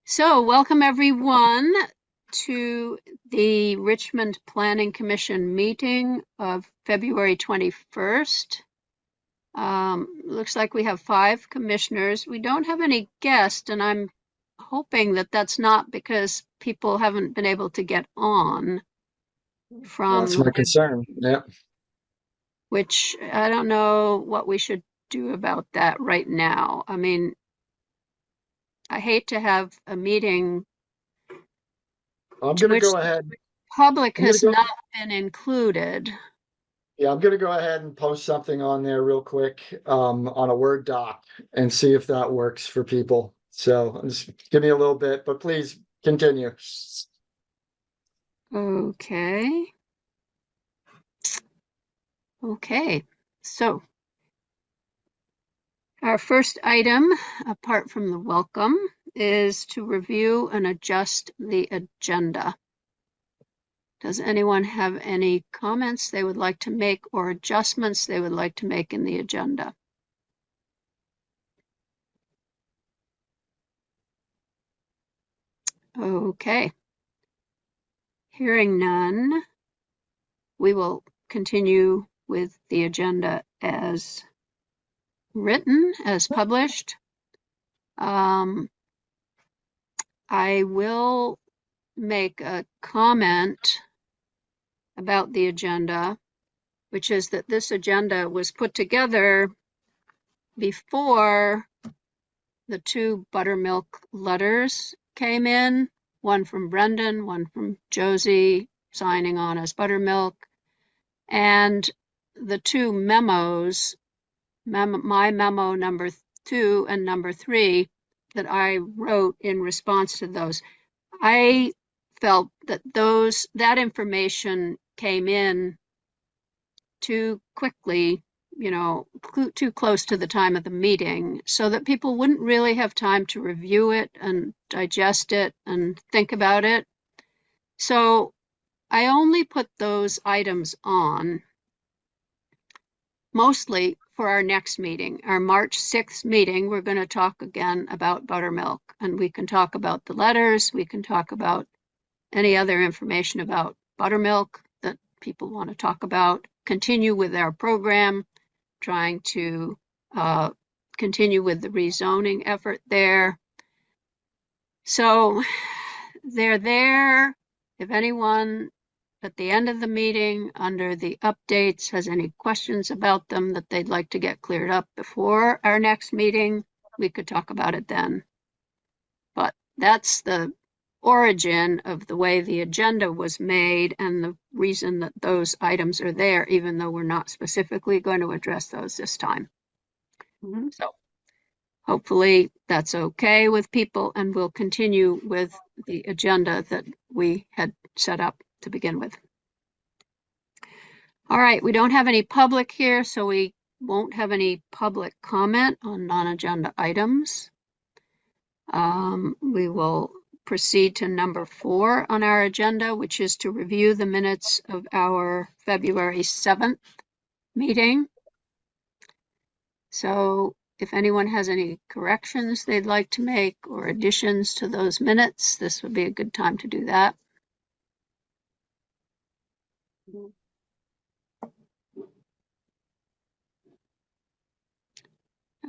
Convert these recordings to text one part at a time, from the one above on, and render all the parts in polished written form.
So, welcome everyone to the Richmond Planning Commission meeting of February 21st. Looks like we have 5 commissioners. We don't have any guests, and I'm hoping that that's not because people haven't been able to get on That's from, my concern. Yeah. which I don't know what we should do about that right now. I mean, I hate to have a meeting I'm to gonna which go the ahead. public I'm gonna has go. not been included. Yeah, I'm gonna go ahead and post something on there real quick, on a Word doc and see if that works for people. So just give me a little bit, but please continue. Okay. Okay. So our first item, apart from the welcome, is to review and adjust the agenda. Does anyone have any comments they would like to make or adjustments they would like to make in the agenda? Okay. Hearing none, we will continue with the agenda as written, as published. I will make a comment about the agenda, which is that this agenda was put together before the 2 buttermilk letters came in, one from Brendan, one from Josie signing on as buttermilk, and the 2 memos, my memo number 2 and number 3 that I wrote in response to those. I felt that that information came in too quickly, too close to the time of the meeting, so that people wouldn't really have time to review it and digest it and think about it. So I only put those items on mostly for our next meeting, our March 6th meeting. We're going to talk again about buttermilk, and we can talk about the letters. We can talk about any other information about buttermilk that people want to talk about, continue with our program, trying to continue with the rezoning effort there. So they're there. If anyone at the end of the meeting under the updates has any questions about them that they'd like to get cleared up before our next meeting, we could talk about it then. But that's the origin of the way the agenda was made and the reason that those items are there, even though we're not specifically going to address those this time. So hopefully that's okay with people, and we'll continue with the agenda that we had set up to begin with. All right, we don't have any public here, so we won't have any public comment on non-agenda items. We will proceed to number 4 on our agenda, which is to review the minutes of our February 7th meeting. So if anyone has any corrections they'd like to make or additions to those minutes, this would be a good time to do that.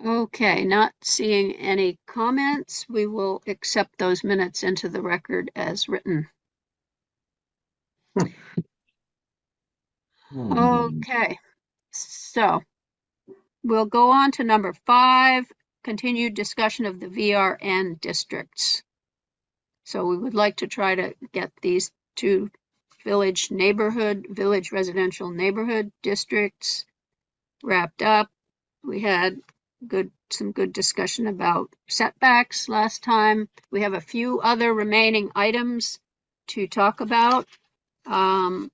Okay, not seeing any comments, we will accept those minutes into the record as written. Okay, so we'll go on to number 5, continued discussion of the VRN districts. So we would like to try to get these 2 village residential neighborhood districts wrapped up. We had some good discussion about setbacks last time. We have a few other remaining items to talk about. The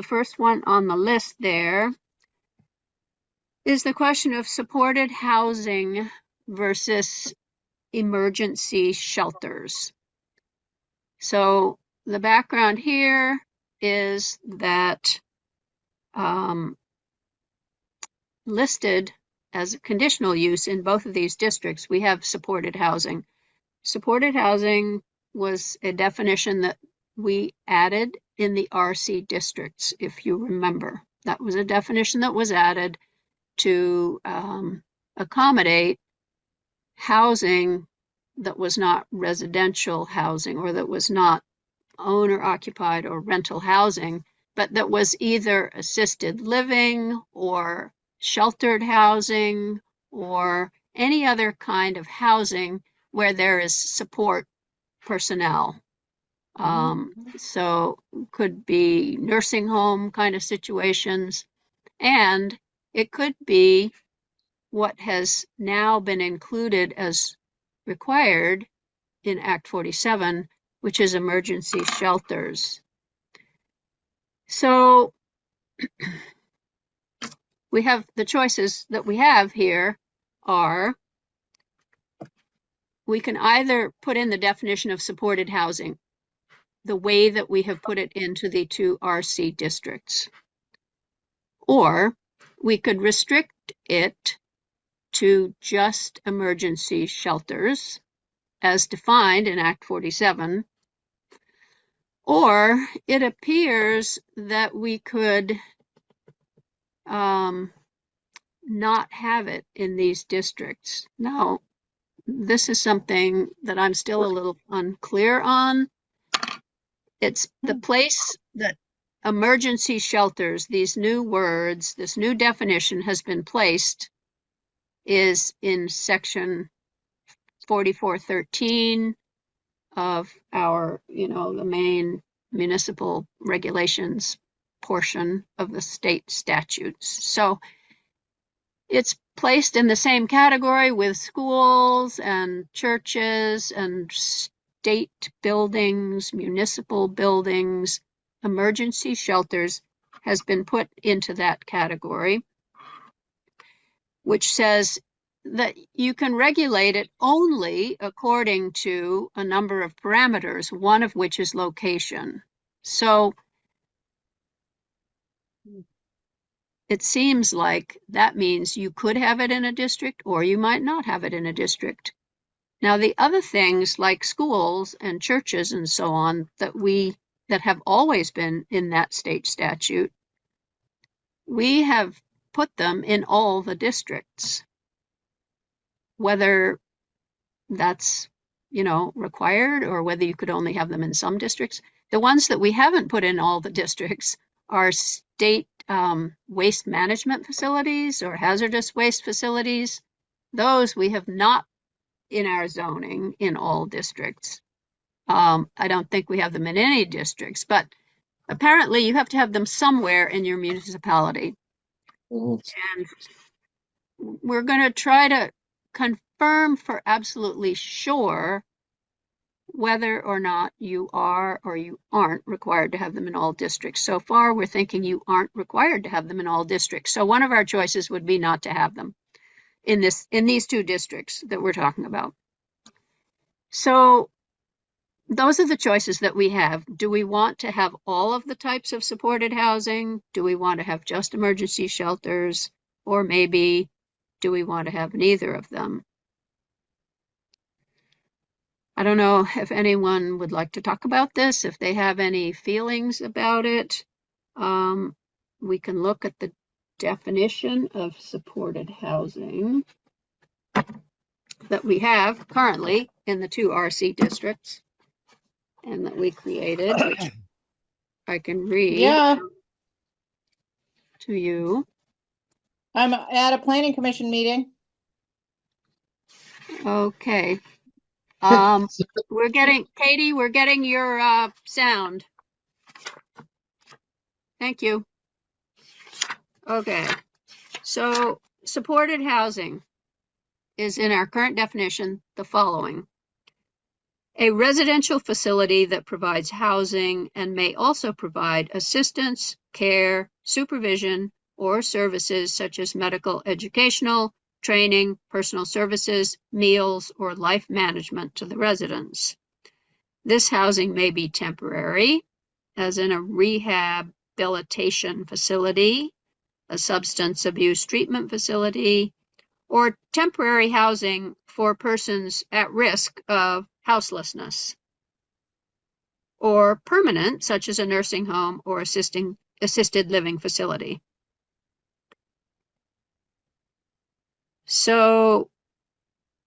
first one on the list there is the question of supported housing versus emergency shelters. So the background here is that listed as a conditional use in both of these districts, we have supported housing. supported housing was a definition that we added in the RC districts, if you remember. That was a definition that was added to accommodate housing that was not residential housing, or that was not owner occupied or rental housing, but that was either assisted living or sheltered housing or any other kind of housing where there is support personnel. So could be nursing home kind of situations, and it could be what has now been included as required in Act 47, which is emergency shelters. So we have the choices that we have here are, we can either put in the definition of supported housing the way that we have put it into the 2 RC districts, or we could restrict it to just emergency shelters as defined in Act 47, or it appears that we could not have it in these districts. Now, this is something that I'm still a little unclear on. It's the place that emergency shelters, these new words, this new definition has been placed, is in section 4413 of our, the main municipal regulations portion of the state statutes. So it's placed in the same category with schools and churches and state buildings, municipal buildings. Emergency shelters has been put into that category, which says that you can regulate it only according to a number of parameters, one of which is location. So it seems like that means you could have it in a district or you might not have it in a district. Now, the other things like schools and churches and so on that have always been in that state statute, we have put them in all the districts. Whether that's, required or whether you could only have them in some districts. The ones that we haven't put in all the districts are state waste management facilities or hazardous waste facilities. Those we have not in our zoning in all districts. I don't think we have them in any districts, but apparently you have to have them somewhere in your municipality. And we're going to try to confirm for absolutely sure whether or not you are or you aren't required to have them in all districts. So far, we're thinking you aren't required to have them in all districts. So one of our choices would be not to have them in these 2 districts that we're talking about. So those are the choices that we have. Do we want to have all of the types of supported housing? Do we want to have just emergency shelters? Or maybe do we want to have neither of them? I don't know if anyone would like to talk about this, if they have any feelings about it. We can look at the definition of supported housing that we have currently in the 2 RC districts and that we created, which I can read to you. I'm at a planning commission meeting. Okay. Katie, we're getting your sound. Thank you. Okay. So supported housing is in our current definition the following: a residential facility that provides housing and may also provide assistance, care, supervision, or services such as medical, educational, training, personal services, meals, or life management to the residents. This housing may be temporary, as in a rehabilitation facility, a substance abuse treatment facility, or temporary housing for persons at risk of houselessness, or permanent, such as a nursing home or assisted living facility. So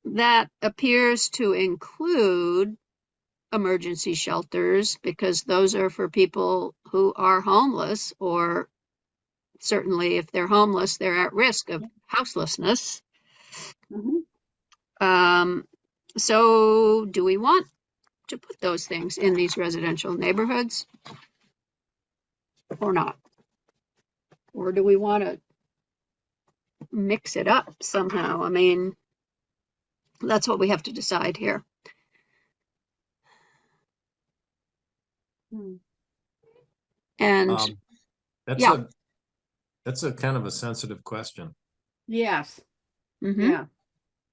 that appears to include emergency shelters, because those are for people who are homeless, or certainly if they're homeless, they're at risk of houselessness. So do we want to put those things in these residential neighborhoods or not? Or do we want to mix it up somehow? I mean, that's what we have to decide here. And That's yeah. that's a kind of a sensitive question. Yes. Mhm.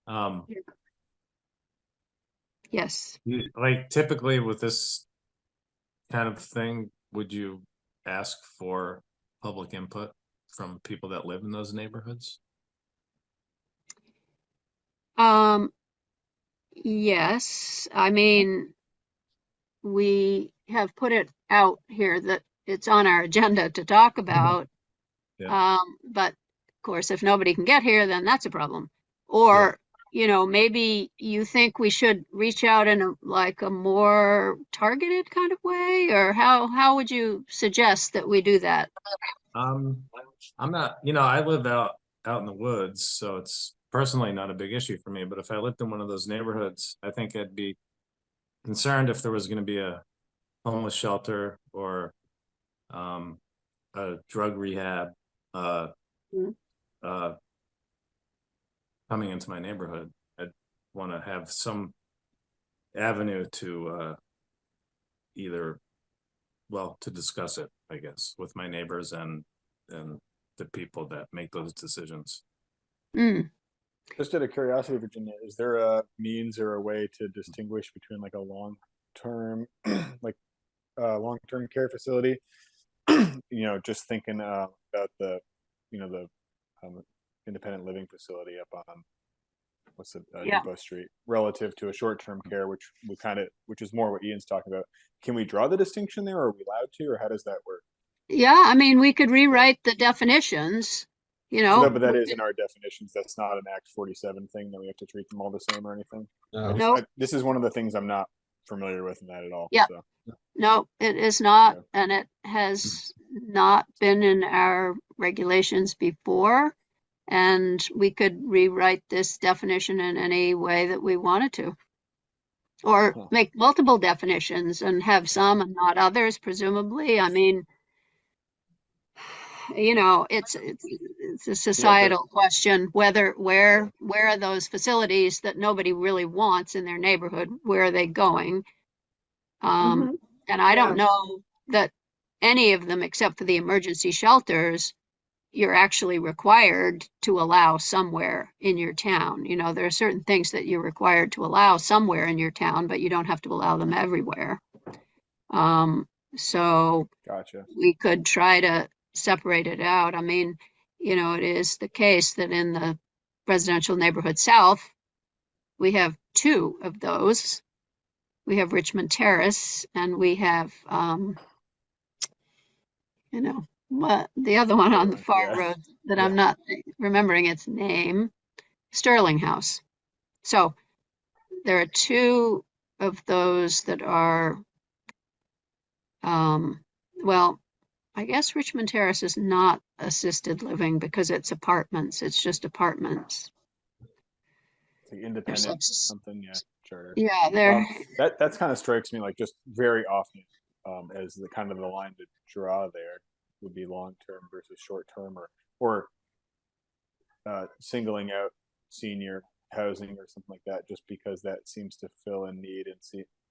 Yeah. Yes. Like typically with this kind of thing, would you ask for public input from people that live in those neighborhoods? Yes. I mean, we have put it out here that it's on our agenda to talk about. Yeah. But of course, if nobody can get here, then that's a problem. Or, maybe you think we should reach out in a more targeted kind of way, or how would you suggest that we do that? I'm not, I live out in the woods, so it's personally not a big issue for me. But if I lived in one of those neighborhoods, I think I'd be concerned if there was going to be a homeless shelter or a drug rehab coming into my neighborhood. I'd want to have some avenue to to discuss it, I guess, with my neighbors and the people that make those decisions. Just out of curiosity, Virginia, is there a means or a way to distinguish between like a long-term, long-term care facility? Just thinking about the independent living facility up on Depot Street, relative to a short-term care, which is more what Ian's talking about. Can we draw the distinction there? Or are we allowed to, or how does that work? Yeah, I mean, we could rewrite the definitions, But that is in our definitions. That's not an Act 47 thing that we have to treat them all the same or anything. No. This is one of the things I'm not familiar with in that at all. Yeah. So. No, it is not, and it has not been in our regulations before. And we could rewrite this definition in any way that we wanted to. Or make multiple definitions and have some and not others, presumably. I mean, it's a societal question, where are those facilities that nobody really wants in their neighborhood, where are they going? And I don't know that any of them, except for the emergency shelters, you're actually required to allow somewhere in your town. There are certain things that you're required to allow somewhere in your town, but you don't have to allow them everywhere. So Gotcha. we could try to separate it out. I mean, it is the case that in the residential neighborhood south, we have two of those. We have Richmond Terrace, and we have, what the other one on the far road that I'm not remembering its name, Sterling House. So there are two of those that are, well, I guess Richmond Terrace is not assisted living because it's apartments. It's just apartments. It's like independent something, charter. Yeah, there. That kind of strikes me like just very often as the kind of the line to draw there would be long term versus short term, or singling out senior housing or something like that, just because that seems to fill a need and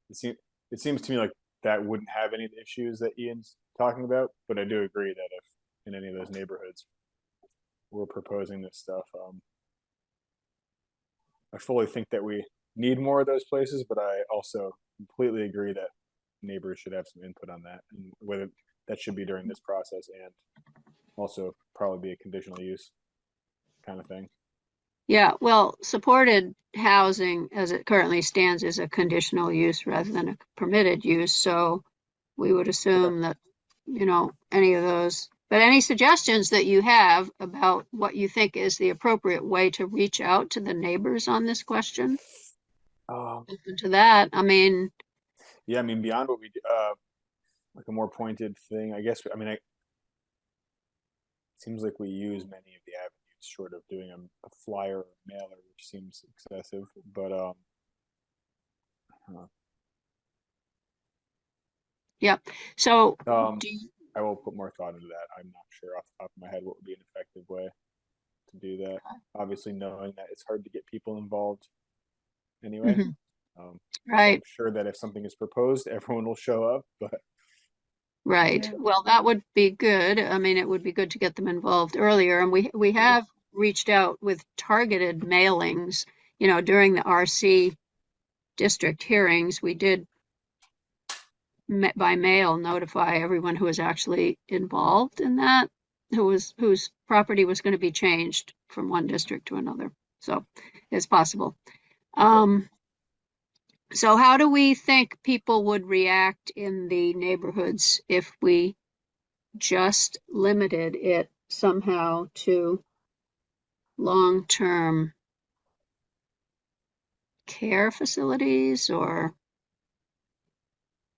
it seems to me like that wouldn't have any of the issues that Ian's talking about. But I do agree that if in any of those neighborhoods we're proposing this stuff, I fully think that we need more of those places, but I also completely agree that neighbors should have some input on that, and whether that should be during this process and also probably be a conditional use kind of thing. Yeah, well, supported housing as it currently stands is a conditional use rather than a permitted use, so we would assume that, any of those. But any suggestions that you have about what you think is the appropriate way to reach out to the neighbors on this question? Um, Open to that. I mean, yeah, I mean, beyond what we do, like a more pointed thing, I guess. I mean, it seems like we use many of the avenues short of doing a flyer or mailer, which seems excessive. But yep. So um, do you, I will put more thought into that. I'm not sure off the top of my head what would be an effective way to do that. Obviously, knowing that it's hard to get people involved anyway. Mhm, So I'm right, sure that if something is proposed, everyone will show up. But right. Yeah. Well, that would be good. I mean, it would be good to get them involved earlier. And we have reached out with targeted mailings, during the RC district hearings. We did by mail notify everyone who was actually involved in that, whose property was going to be changed from one district to another. So it's possible. So how do we think people would react in the neighborhoods if we just limited it somehow to long-term care facilities, or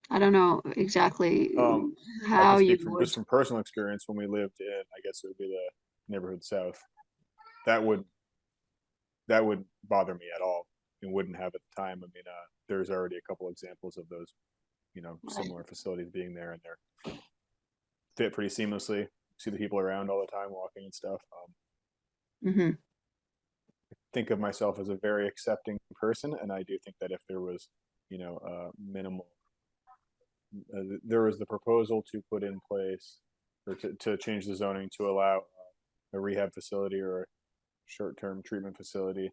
I don't know exactly I how can you speak from would. just from personal experience when we lived in, I guess it would be the neighborhood south. That would bother me at all and wouldn't have at the time. I mean, there's already a couple examples of those, similar facilities being there, and they're fit pretty seamlessly. See the people around all the time walking and stuff. Mhm. Think of myself as a very accepting person, and I do think that if there was, minimal, there was the proposal to put in place or to change the zoning to allow a rehab facility or a short-term treatment facility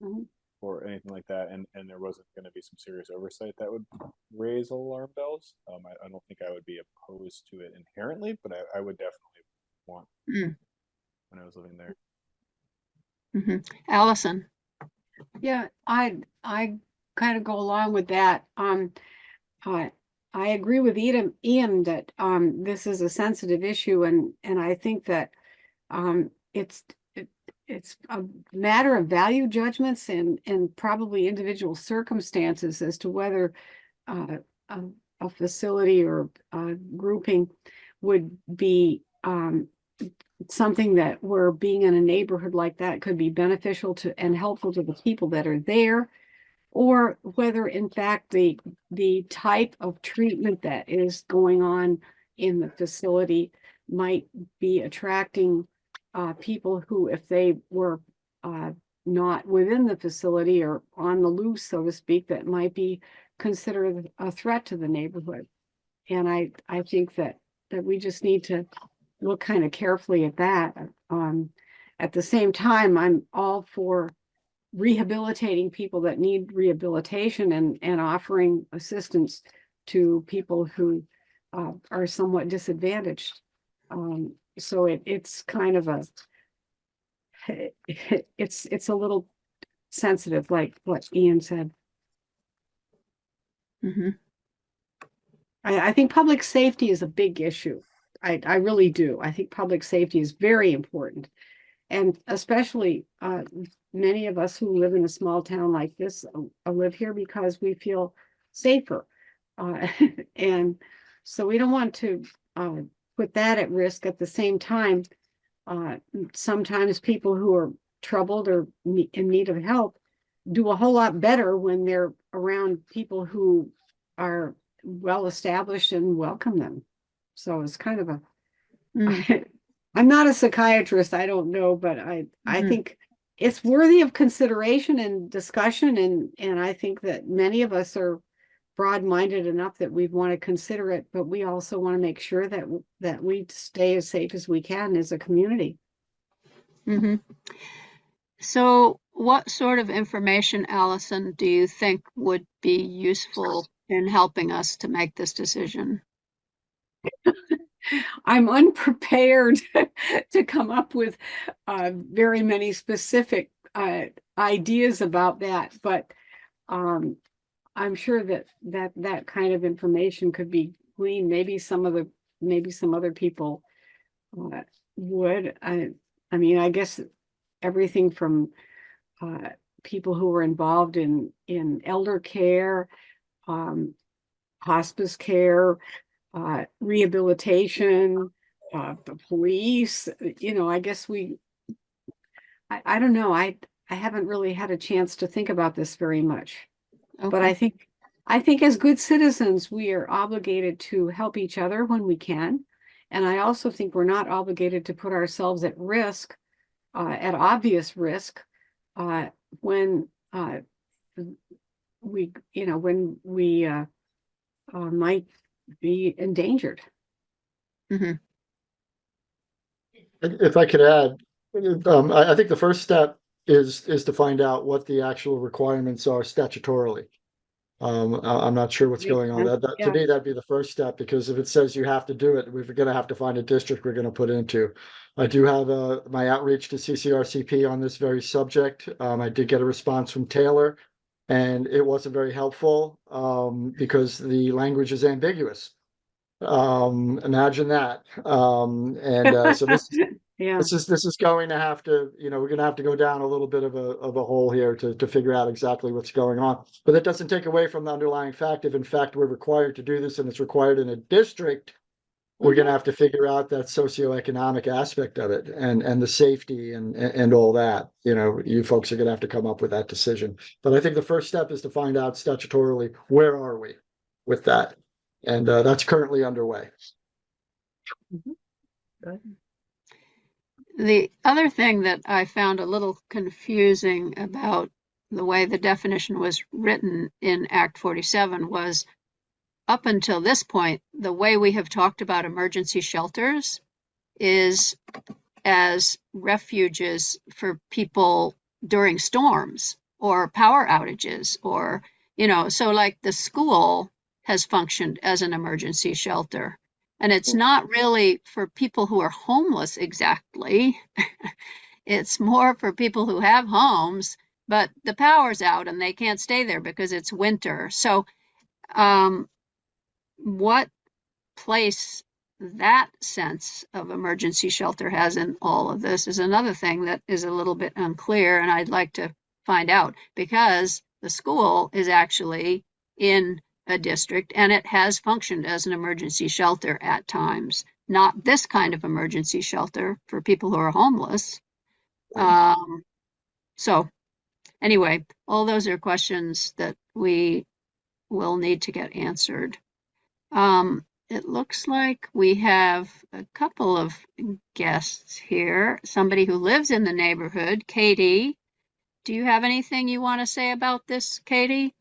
Mhm. or anything like that, and there wasn't going to be some serious oversight that would raise alarm bells. I don't think I would be opposed to it inherently, but I would definitely want Mm. when I was living there. Mhm. Allison. Yeah, I kind of go along with that. I agree with Ian that this is a sensitive issue, and I think that um it's it's a matter of value judgments and probably individual circumstances as to whether uh, a, a facility or grouping would be something that where being in a neighborhood like that could be beneficial to and helpful to the people that are there, or whether in fact the type of treatment that is going on in the facility might be attracting people who, if they were not within the facility or on the loose, so to speak, that might be considered a threat to the neighborhood. And I think that we just need to look kind of carefully at that. At the same time, I'm all for rehabilitating people that need rehabilitation and offering assistance to people who are somewhat disadvantaged. So it's kind of a it's a little sensitive, like what Ian said. Mhm. I think public safety is a big issue. I really do. I think public safety is very important. And especially many of us who live in a small town like this live here because we feel safer. And so we don't want to put that at risk. At the same time, sometimes people who are troubled or in need of help do a whole lot better when they're around people who are well established and welcome them. So it's kind of a Mm. I'm not a psychiatrist, I don't know, but I Mhm. think it's worthy of consideration and discussion, and I think that many of us are broad-minded enough that we want to consider it, but we also want to make sure that we stay as safe as we can as a community. Mhm. So what sort of information, Allison, do you think would be useful in helping us to make this decision? I'm unprepared to come up with very many specific ideas about that, but I'm sure that kind of information could be gleaned. Maybe some other people would. I mean, I guess everything from people who were involved in elder care, hospice care, rehabilitation, the police, I guess I don't know. I haven't really had a chance to think about this very much, but Okay. I think as good citizens, we are obligated to help each other when we can. And I also think we're not obligated to put ourselves at risk, at obvious risk, when we might be endangered. Mhm. If I could add, I think the first step is to find out what the actual requirements are statutorily. I'm not sure what's Makes going on. sense. To Yeah. me, that'd be the first step, because if it says you have to do it, we're gonna have to find a district we're gonna put into. I do have my outreach to CCRCP on this very subject. I did get a response from Taylor, and it wasn't very helpful, because the language is ambiguous. Imagine that. So Yeah. this is going to have to, we're gonna have to go down a little bit of a hole here to figure out exactly what's going on. But that doesn't take away from the underlying fact. If in fact we're required to do this and it's required in a district, we're gonna have to figure out that socioeconomic aspect of it and the safety and all that. You folks are gonna have to come up with that decision. But I think the first step is to find out statutorily, where are we with that? And that's currently underway. The other thing that I found a little confusing about the way the definition was written in Act 47 was, up until this point, the way we have talked about emergency shelters is as refuges for people during storms or power outages, or, so like the school has functioned as an emergency shelter. And it's not really for people who are homeless exactly. It's more for people who have homes, but the power's out and they can't stay there because it's winter. So, what place that sense of emergency shelter has in all of this is another thing that is a little bit unclear, and I'd like to find out, because the school is actually in a district and it has functioned as an emergency shelter at times. Not this kind of emergency shelter for people who are homeless. So anyway, all those are questions that we will need to get answered. It looks like we have a couple of guests here. Somebody who lives in the neighborhood, Katie. Do you have anything you want to say about this, Katie?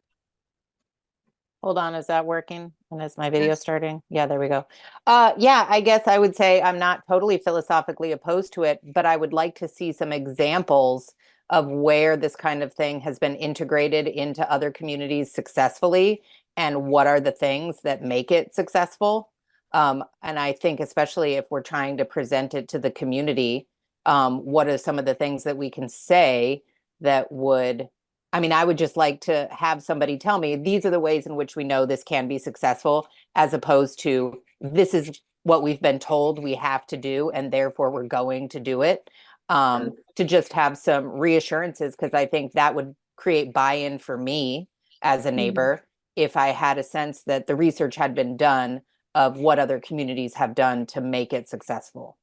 Hold on, is that working? And is my video Yes. starting? Yeah, there we go. Yeah, I guess I would say I'm not totally philosophically opposed to it, but I would like to see some examples of where this kind of thing has been integrated into other communities successfully, and what are the things that make it successful. And I think especially if we're trying to present it to the community, what are some of the things that we can say that would, I would just like to have somebody tell me, these are the ways in which we know this can be successful, as opposed to, this is what we've been told we have to do, and therefore we're going to do it. To just have some reassurances, because I think that would create buy-in for me as a neighbor, if I had a sense that the research had been done of what other communities have done to make it successful.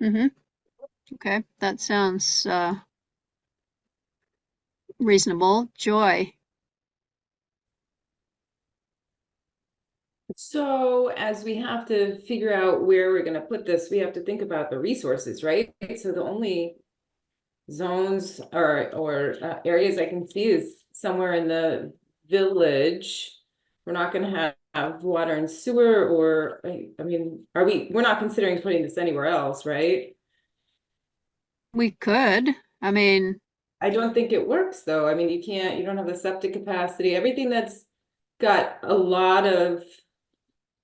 Mm-hmm. Okay, that sounds reasonable. Joy. So as we have to figure out where we're going to put this, we have to think about the resources, right? So the only zones or areas I can see is somewhere in the village. We're not going to have water and sewer, or we're not considering putting this anywhere else, right? We could. I don't think it works though. You don't have the septic capacity, everything that's got a lot of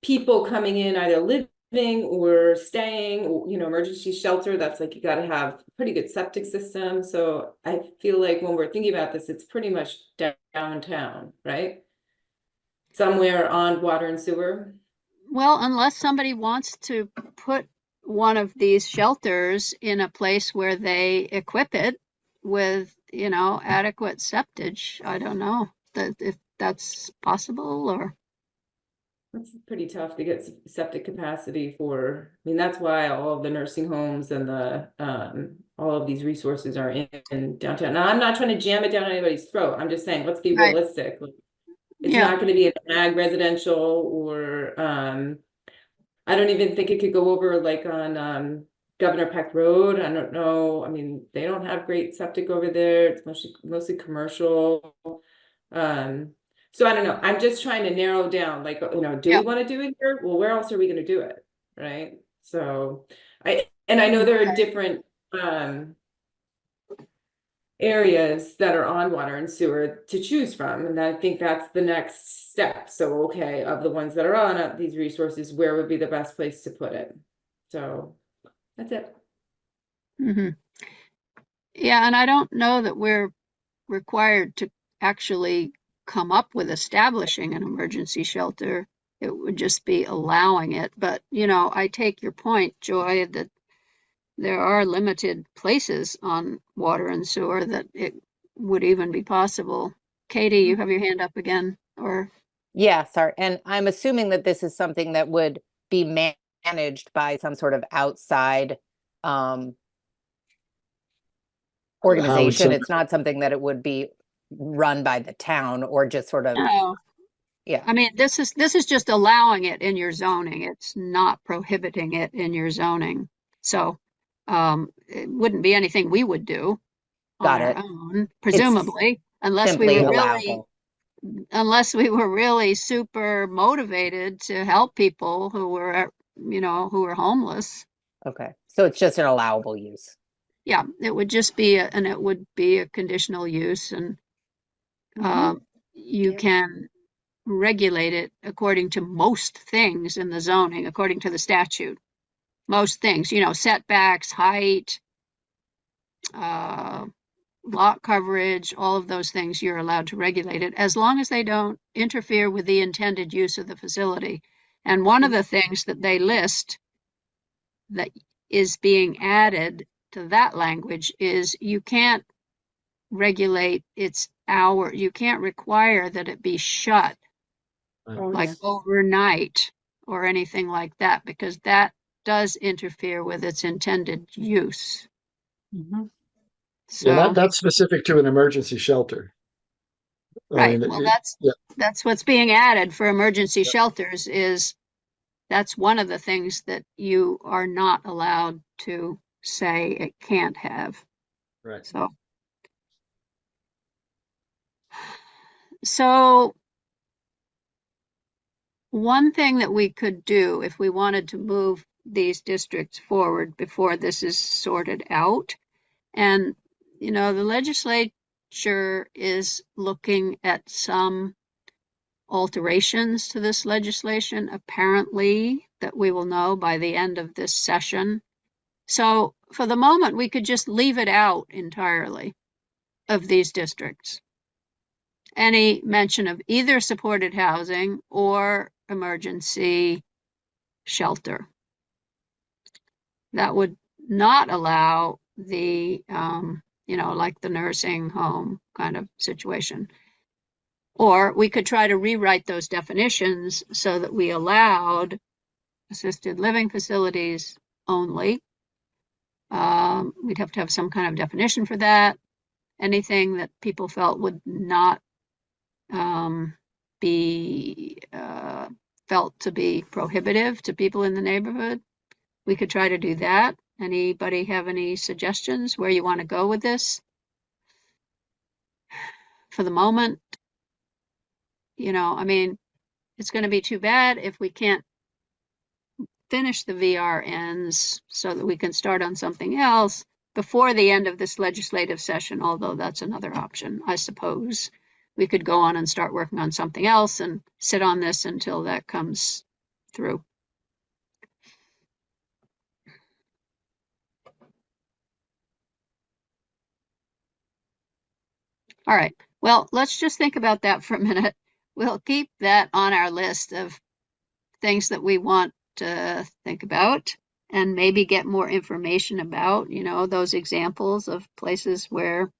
people coming in, either living or staying, or, you know, emergency shelter, that's like, you gotta have a pretty good septic system. So I feel like when we're thinking about this, it's pretty much downtown, right? Somewhere on water and sewer. Well, unless somebody wants to put one of these shelters in a place where they equip it with, you know, adequate septage. I don't know that if that's possible or. It's pretty tough to get septic capacity for, I mean, that's why all of the nursing homes and the, all of these resources are in downtown. Now, I'm not trying to jam it down anybody's throat. I'm just saying, let's be Right. realistic. It's Yeah. not gonna be an ag residential or, I don't even think it could go over like on, Governor Peck Road. I don't know. I mean, they don't have great septic over there. It's mostly commercial. So I don't know. I'm just trying to narrow down, like, you know, do we Yeah. want to do it here? Well, where else are we going to do it? Right. So I know there are different areas that are on water and sewer to choose from. And I think that's the next step. So, okay, of the ones that are on these resources, where would be the best place to put it? So that's it. Mm-hmm. Yeah, and I don't know that we're required to actually come up with establishing an emergency shelter. It would just be allowing it. But, you know, I take your point, Joy, that there are limited places on water and sewer that it would even be possible. Katie, you have your hand up again, or? Yeah, sorry. And I'm assuming that this is something that would be managed by some sort of outside organization. It's not something that it would be run by the town or just sort of, No. yeah. I mean, this is just allowing it in your zoning. It's not prohibiting it in your zoning. So it wouldn't be anything we would do on Got our it. own, presumably, unless we Simply were really, allowable. unless we were really super motivated to help people who were, you know, who were homeless. Okay. So it's just an allowable use. Yeah, it would just be, and it would be a conditional use, and you Yep. can regulate it according to most things in the zoning, according to the statute. Most things, you know, setbacks, height, lot coverage, all of those things, you're allowed to regulate it as long as they don't interfere with the intended use of the facility. And one of the things that they list that is being added to that language is you can't regulate its hour. You can't require that it be shut Oh, like yeah. overnight or anything like that, because that does interfere with its intended use. Mhm. So, Yeah, that's specific to an emergency shelter. I right, mean, well, yeah, that's what's being added for emergency shelters is that's one of the things that you are not allowed to say it can't have. right. So one thing that we could do if we wanted to move these districts forward before this is sorted out, and, you know, the legislature is looking at some alterations to this legislation, apparently, that we will know by the end of this session. So for the moment, we could just leave it out entirely of these districts. Any mention of either supported housing or emergency shelter. That would not allow the, you know, like the nursing home kind of situation. Or we could try to rewrite those definitions so that we allowed assisted living facilities only. We'd have to have some kind of definition for that. Anything that people felt would not be felt to be prohibitive to people in the neighborhood. We could try to do that. Anybody have any suggestions where you want to go with this? For the moment, you know, I mean, it's going to be too bad if we can't finish the VRNs so that we can start on something else before the end of this legislative session, although that's another option, I suppose. We could go on and start working on something else and sit on this until that comes through. All right. Well, let's just think about that for a minute. We'll keep that on our list of things that we want to think about and maybe get more information about, those examples of places where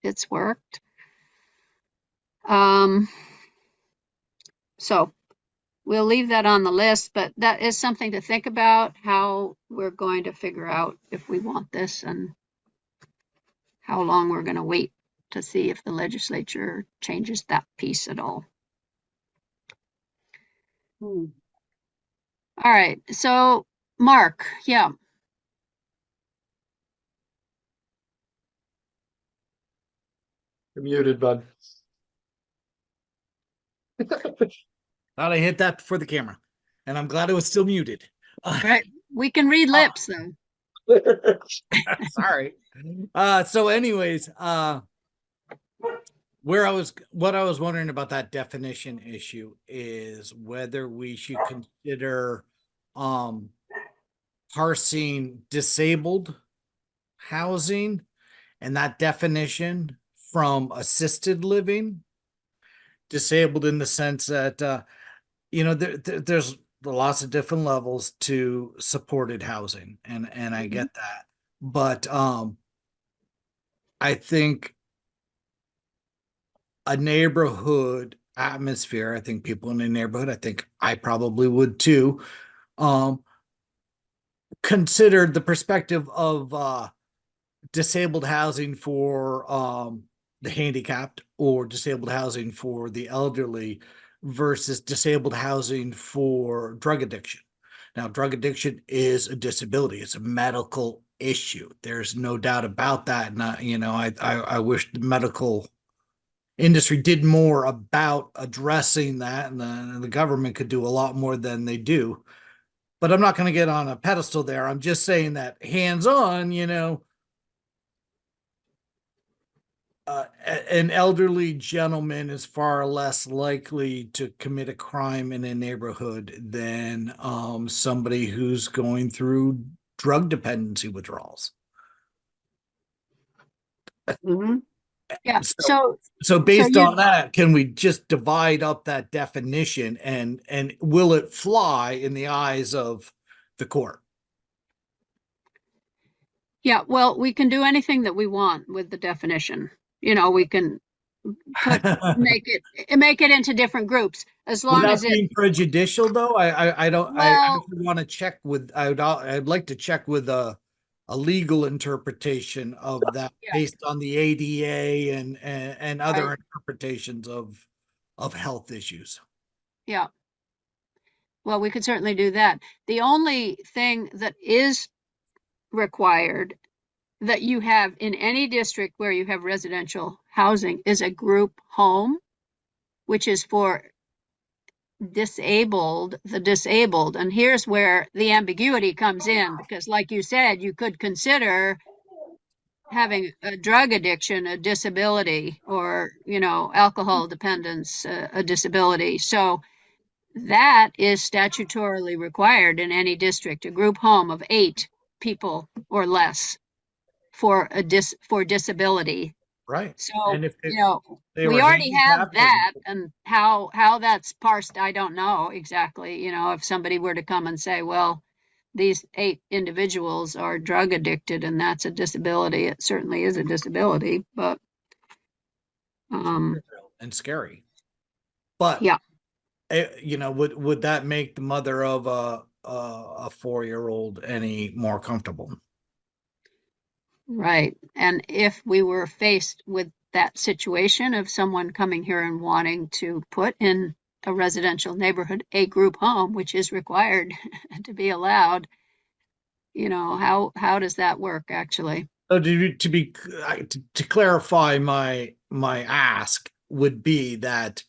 it's worked. So we'll leave that on the list, but that is something to think about, how we're going to figure out if we want this and how long we're going to wait to see if the legislature changes that piece at all. Hmm. All right. So, Mark, yeah. You're muted, bud. Thought I hit that before the camera, and I'm glad it was still muted. Right. We can read lips though. Sorry. So anyways, what I was wondering about that definition issue is whether we should consider parsing disabled housing and that definition from assisted living. Disabled in the sense that there's lots of different levels to supported housing, and I get that, but I think a neighborhood atmosphere, I think people in a neighborhood, I think I probably would too, consider the perspective of disabled housing for the handicapped or disabled housing for the elderly versus disabled housing for drug addiction. Now, drug addiction is a disability. It's a medical issue. There's no doubt about that. And I wish the medical industry did more about addressing that, and the government could do a lot more than they do. But I'm not going to get on a pedestal there. I'm just saying that hands-on, an elderly gentleman is far less likely to commit a crime in a neighborhood than somebody who's going through drug dependency withdrawals. Mhm. Yeah. So based you- on that, can we just divide up that definition and will it fly in the eyes of the court? Yeah, well, we can do anything that we want with the definition. We can make it into different groups as long Without as being prejudicial, though, I don't. I well, want to check with. I'd like to check with a legal interpretation of that Yeah. based on the ADA and other Right. interpretations of health issues. Yeah. Well, we could certainly do that. The only thing that is required that you have in any district where you have residential housing is a group home, which is for the disabled. And here's where the ambiguity comes in, because like you said, you could consider having a drug addiction a disability, or alcohol dependence a disability. So that is statutorily required in any district, a group home of 8 people or less for disability. Right. So, And if they we were already have handicapped that, and how that's parsed, I don't know exactly. If somebody were to come and say, well, these 8 individuals are drug addicted and that's a disability, it certainly is a disability, but and scary, but yeah. would that make the mother of a 4-year-old any more comfortable? Right. And if we were faced with that situation of someone coming here and wanting to put in a residential neighborhood a group home, which is required to be allowed, how does that work actually? So to clarify, my ask would be that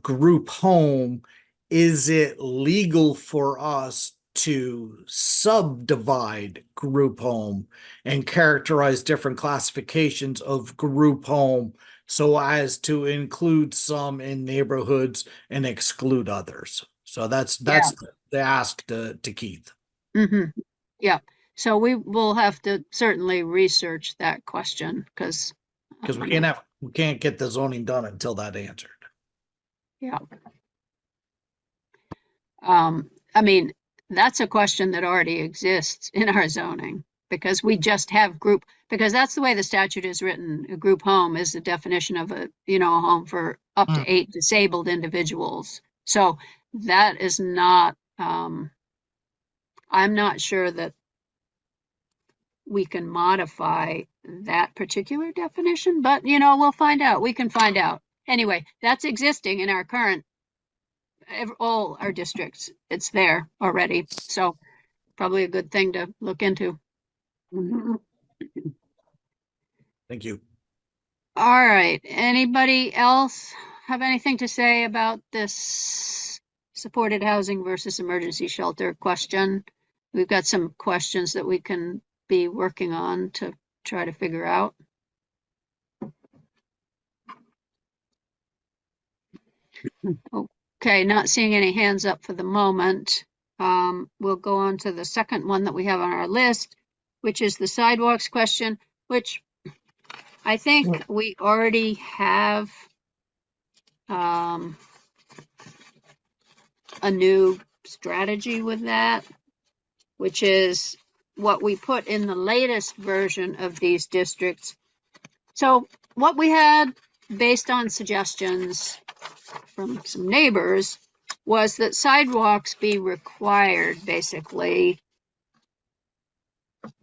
group home, is it legal for us to subdivide group home and characterize different classifications of group home so as to include some in neighborhoods and exclude others? So that's the ask to Keith. Mm-hmm. Yeah. So we will have to certainly research that question because we can't have we can't get the zoning done until that answered. Yeah. I mean, that's a question that already exists in our zoning because we just have because that's the way the statute is written. A group home is the definition of a home for up to 8 disabled individuals. So that is not, I'm not sure that we can modify that particular definition, but we'll find out. We can find out. Anyway, that's existing in our current, all our districts. It's there already. So probably a good thing to look into. Thank you. All right. Anybody else have anything to say about this supported housing versus emergency shelter question? We've got some questions that we can be working on to try to figure out. Okay, not seeing any hands up for the moment. We'll go on to the second one that we have on our list, which is the sidewalks question, which I think we already have a new strategy with that, which is what we put in the latest version of these districts. So what we had based on suggestions from some neighbors was that sidewalks be required basically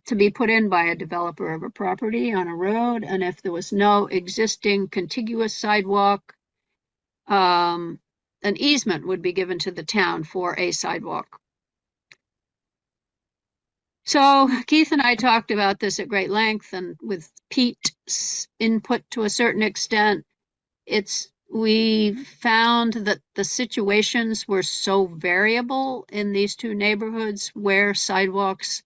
to be put in by a developer of a property on a road. And if there was no existing contiguous sidewalk, an easement would be given to the town for a sidewalk. So Keith and I talked about this at great length, and with Pete's input to a certain extent, we found that the situations were so variable in these two neighborhoods where sidewalks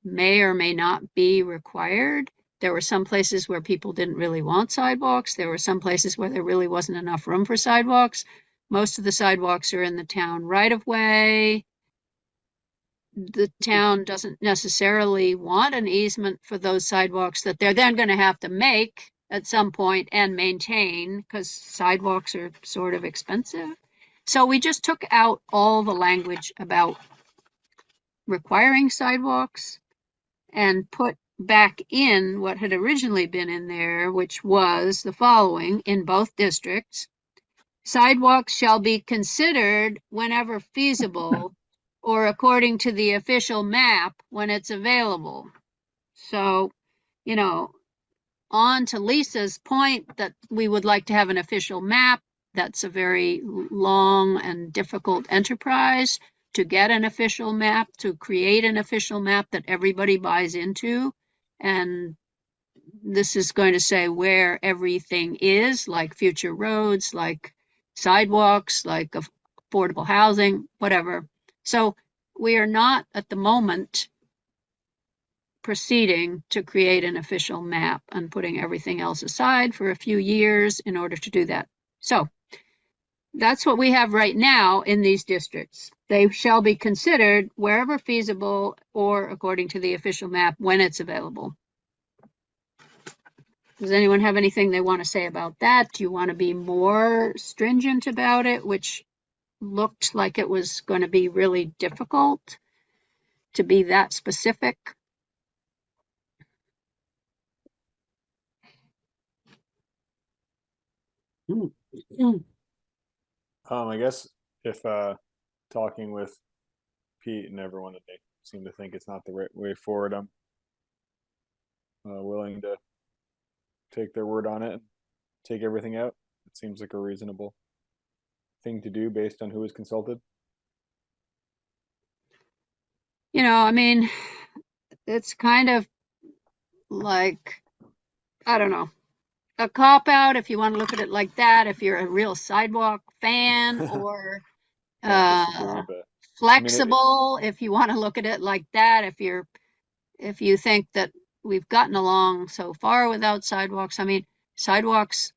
may or may not be required. There were some places where people didn't really want sidewalks. There were some places where there really wasn't enough room for sidewalks. Most of the sidewalks are in the town right of way. The town doesn't necessarily want an easement for those sidewalks that they're then going to have to make at some point and maintain, because sidewalks are sort of expensive. So we just took out all the language about requiring sidewalks and put back in what had originally been in there, which was the following in both districts. Sidewalks shall be considered whenever feasible or according to the official map when it's available. So, on to Lisa's point that we would like to have an official map. That's a very long and difficult enterprise to get an official map, to create an official map that everybody buys into. And this is going to say where everything is, like future roads, like sidewalks, like affordable housing, whatever. So we are not at the moment proceeding to create an official map and putting everything else aside for a few years in order to do that. So that's what we have right now in these districts. They shall be considered wherever feasible or according to the official map when it's available. Does anyone have anything they want to say about that? Do you want to be more stringent about it, which looked like it was going to be really difficult to be that specific? I guess if talking with Pete and everyone, that they seem to think it's not the right way forward, I'm willing to take their word on it and take everything out. It seems like a reasonable thing to do based on who was consulted. I mean, it's kind of like, I don't know, a cop out if you want to look at it like that, if you're a real sidewalk fan, or flexible if you want to look at it like that, if you think that we've gotten along so far without sidewalks. I mean, sidewalks,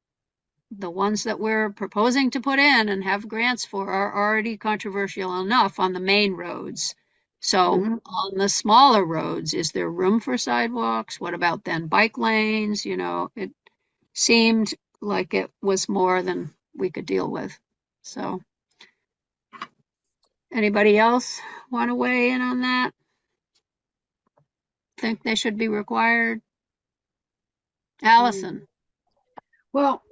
the ones that we're proposing to put in and have grants for, are already controversial enough on the main roads. So on the smaller roads, is there room for sidewalks? What about then bike lanes? It seemed like it was more than we could deal with. So anybody else want to weigh in on that? Think they should be required? Allison? Well,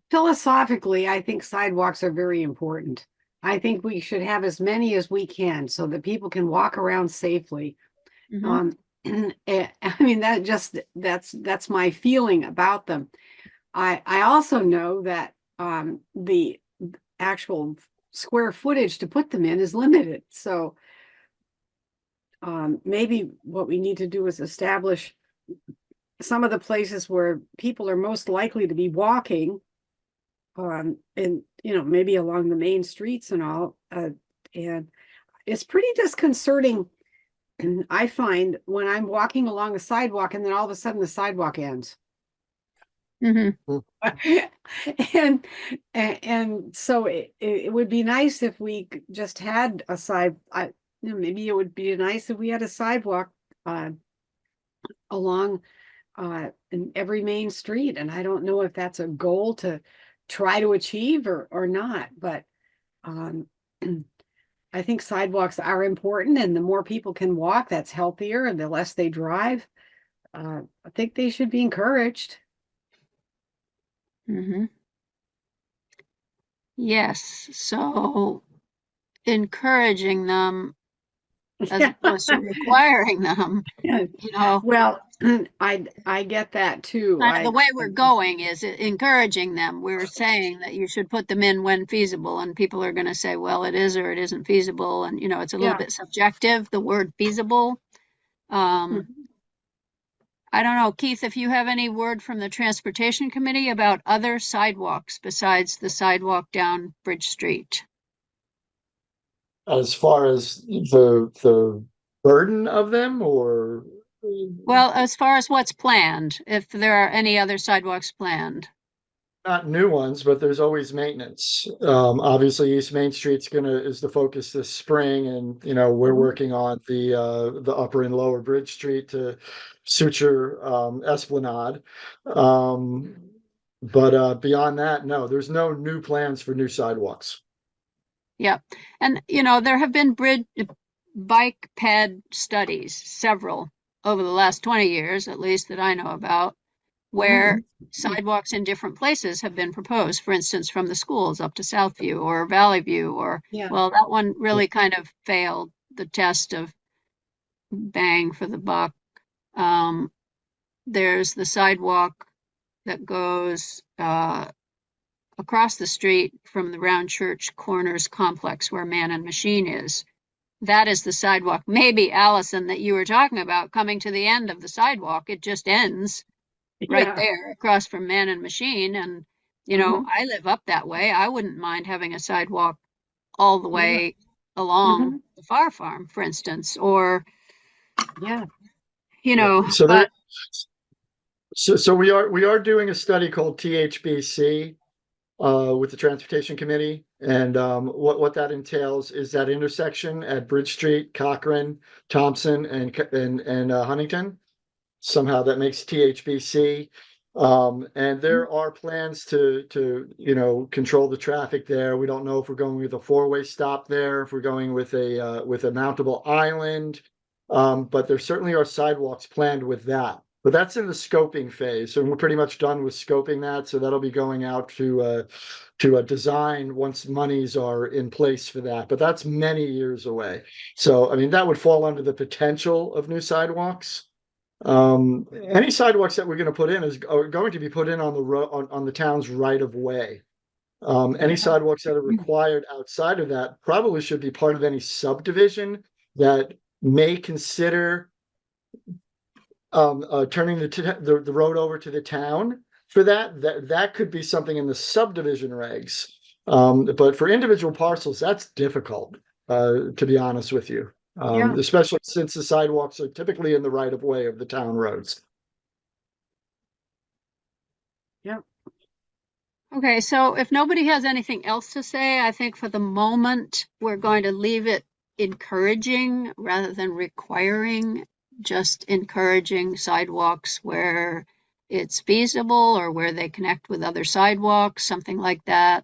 philosophically, I think sidewalks are very important. I think we should have as many as we can so that people can walk around safely. Mhm. I mean, that's my feeling about them. I also know that the actual square footage to put them in is limited. So maybe what we need to do is establish some of the places where people are most likely to be walking, and maybe along the main streets and all. And it's pretty disconcerting. I find when I'm walking along a sidewalk and then all of a sudden the sidewalk ends. Mhm. and so it would be nice if we just had a maybe it would be nice if we had a sidewalk along in every main street. And I don't know if that's a goal to try to achieve or not, but I think sidewalks are important, and the more people can walk, that's healthier, and the less they drive. I think they should be encouraged. Mhm. Yes, so encouraging them as opposed to requiring them, Well, I get that too. kind of the way we're going is encouraging them. We're saying that you should put them in when feasible, and people are going to say, well, it is or it isn't feasible. And, it's a little Yeah. bit subjective, the word feasible. I don't know, Keith, if you have any word from the Transportation Committee about other sidewalks besides the sidewalk down Bridge Street. As far as the burden of them, or Well, as far as what's planned, if there are any other sidewalks planned. not new ones, but there's always maintenance. Obviously, East Main Street's is the focus this spring, and we're working on the upper and lower Bridge Street to suture Esplanade. But beyond that, no, there's no new plans for new sidewalks. Yeah. And, there have been bike ped studies, several over the last 20 years, at least that I know about, where sidewalks in different places have been proposed, for instance, from the schools up to Southview or Valley View, well, that one really kind of failed the test of bang for the buck. There's the sidewalk that goes across the street from the Round Church Corners complex where Man and Machine is. That is the sidewalk, maybe, Allison, that you were talking about, coming to the end of the sidewalk. It just ends right there across from Man and Machine. And, I live up that way. I wouldn't mind having a sidewalk all the way along the Far Farm, for instance, or, So we are doing a study called THBC with the Transportation Committee, and what that entails is that intersection at Bridge Street, Cochrane, Thompson, and Huntington. Somehow that makes THBC. And there are plans to control the traffic there. We don't know if we're going with a four-way stop there, if we're going with a mountable island. But there certainly are sidewalks planned with that. But that's in the scoping phase, and we're pretty much done with scoping that. So that'll be going out to a design once monies are in place for that. But that's many years away. So I mean, that would fall under the potential of new sidewalks. Any sidewalks that we're going to put in are going to be put in on the road on the town's right of way. Any sidewalks that are required outside of that probably should be part of any subdivision that may consider turning the road over to the town for that could be something in the subdivision regs. But for individual parcels, that's difficult, to be honest with you. Especially since the sidewalks are typically in the right of way of the town roads. Okay, so if nobody has anything else to say, I think for the moment, we're going to leave it encouraging rather than requiring, just encouraging sidewalks where it's feasible, or where they connect with other sidewalks, something like that,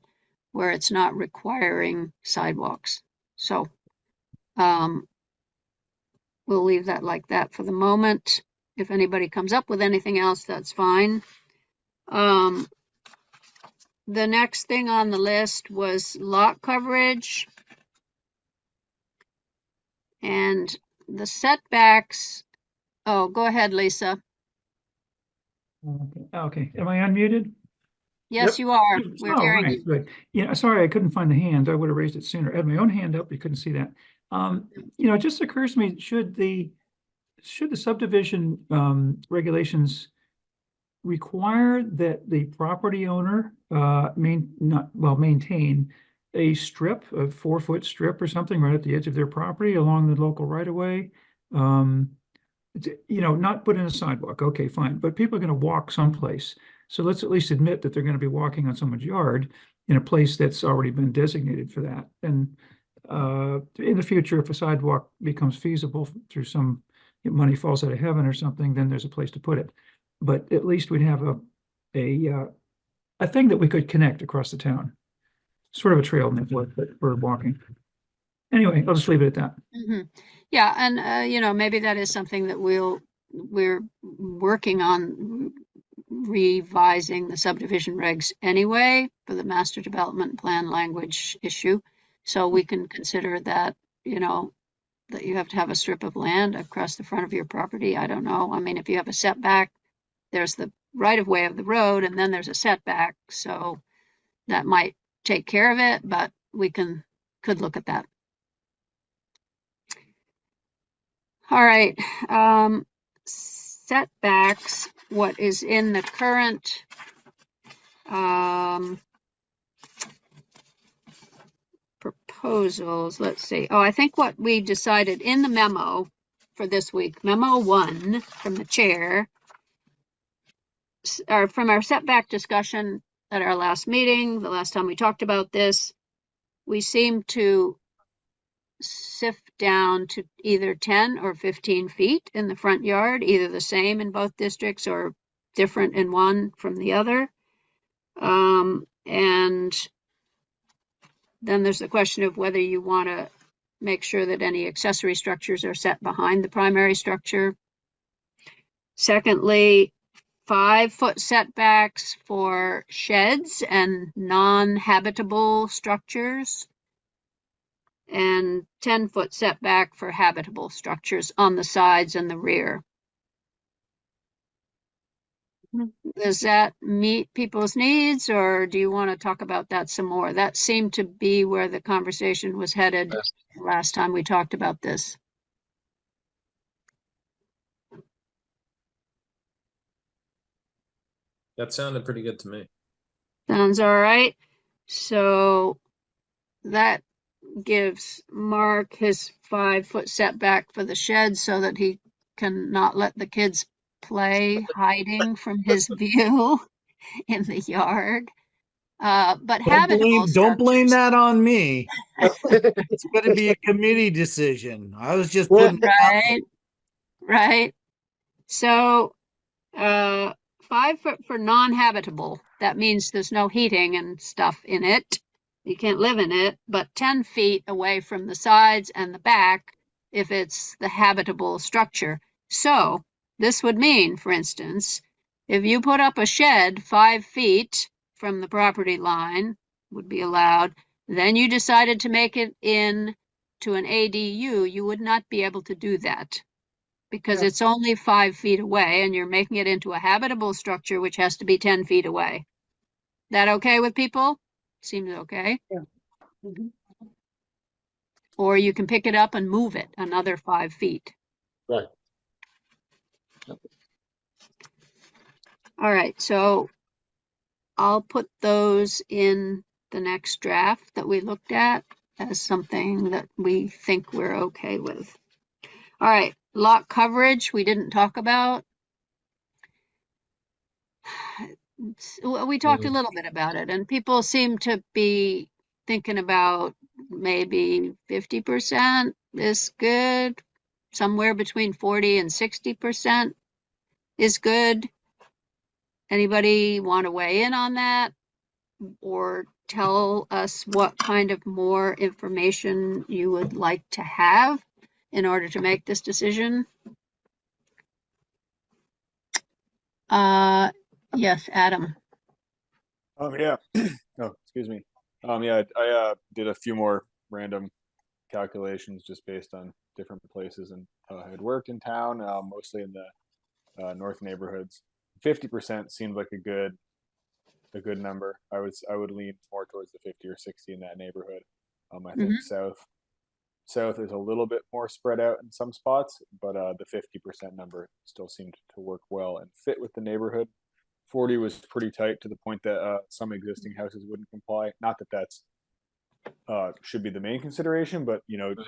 where it's not requiring sidewalks. So we'll leave that like that for the moment. If anybody comes up with anything else, that's fine. The next thing on the list was lot coverage. And the setbacks. Oh, go ahead, Lisa. Okay, am I unmuted? Yes, Yep. you are. We're Oh, hearing right, you. good. Yeah, sorry, I couldn't find the hand. I would have raised it sooner. I had my own hand up, you couldn't see that. It just occurs to me, should the subdivision regulations require that the property owner maintain a strip, a 4-foot strip or something right at the edge of their property along the local right of way? Not put in a sidewalk, okay, fine, but people are gonna walk someplace. So let's at least admit that they're gonna be walking on someone's yard in a place that's already been designated for that. And in the future, if a sidewalk becomes feasible through some money falls out of heaven or something, then there's a place to put it. But at least we'd have a thing that we could connect across the town. Sort of a trail network for walking. Anyway, I'll just leave it at that. Mhm. Yeah, and maybe that is something that we're working on revising the subdivision regs anyway for the master development plan language issue. So we can consider that, that you have to have a strip of land across the front of your property. I don't know. I mean, if you have a setback, there's the right of way of the road, and then there's a setback. So that might take care of it, but we could look at that. All right, setbacks, what is in the current proposals, let's see. Oh, I think what we decided in the memo for this week, memo 1 from the chair, or from our setback discussion at our last meeting, the last time we talked about this, we seem to sift down to either 10 or 15 feet in the front yard, either the same in both districts or different in one from the other. And then there's the question of whether you want to make sure that any accessory structures are set behind the primary structure. Secondly, 5-foot setbacks for sheds and non-habitable structures, and 10-foot setback for habitable structures on the sides and the rear. Does that meet people's needs, or do you want to talk about that some more? That seemed to be where the conversation was headed last time we talked about this. That sounded pretty good to me. Sounds all right. So that gives Mark his 5-foot setback for the shed so that he can not let the kids play hiding from his view in the yard. But habitable Don't blame structures, that on me. It's gonna be a committee decision. I was just Well, putting it out there. right? So 5-foot for non-habitable. That means there's no heating and stuff in it. You can't live in it, but 10 feet away from the sides and the back if it's the habitable structure. So this would mean, for instance, if you put up a shed 5 feet from the property line would be allowed, then you decided to make it in to an ADU, you would not be able to do that because Yeah. it's only 5 feet away and you're making it into a habitable structure, which has to be 10 feet away. That okay with people? Seems okay. Yeah. Mhm. Or you can pick it up and move it another 5 feet. right. All right, so I'll put those in the next draft that we looked at as something that we think we're okay with. All right, lot coverage we didn't talk about. We talked a little bit about it, and people seem to be thinking about maybe 50% is good, somewhere between 40 and 60% is good. Anybody want to weigh in on that? Or tell us what kind of more information you would like to have in order to make this decision? Yes, Adam. Yeah. Oh, excuse me. Yeah, I did a few more random calculations just based on different places and how I had worked in town, mostly in the north neighborhoods. 50% seemed like a good number. I would lean more towards the 50 or 60 in that neighborhood. I think south is a little bit more spread out in some spots, but the 50% number still seemed to work well and fit with the neighborhood. 40 was pretty tight to the point that some existing houses wouldn't comply. Not that that's should be the main consideration, but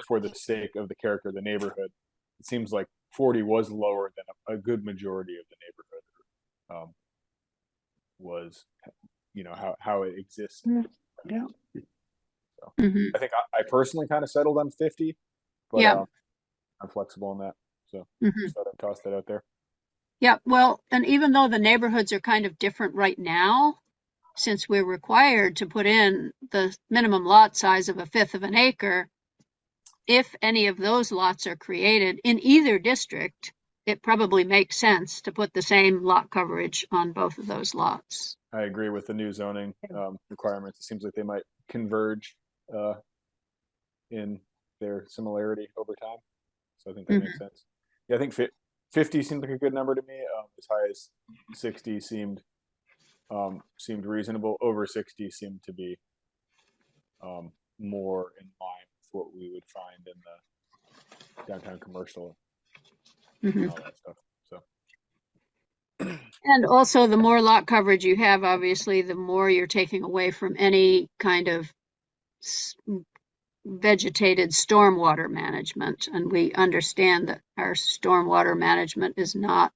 for the sake of the character of the neighborhood, it seems like 40 was lower than a good majority of the neighborhood was, how it exists. Yeah. So Mhm. I think I personally kind of settled on 50, but Yeah. I'm flexible on that. So Mhm. just thought I'd toss that out there. Yeah, well, and even though the neighborhoods are kind of different right now, since we're required to put in the minimum lot size of 1/5 of an acre, if any of those lots are created in either district, it probably makes sense to put the same lot coverage on both of those lots. I agree with the new zoning requirements. It seems like they might converge in their similarity over time. So I think that makes sense. Yeah, I think 50 seemed like a good number to me. As high as 60 seemed reasonable. Over 60 seemed to be more in line with what we would find in the downtown commercial and all that stuff. So And also, the more lot coverage you have, obviously, the more you're taking away from any kind of vegetated stormwater management. And we understand that our stormwater management is not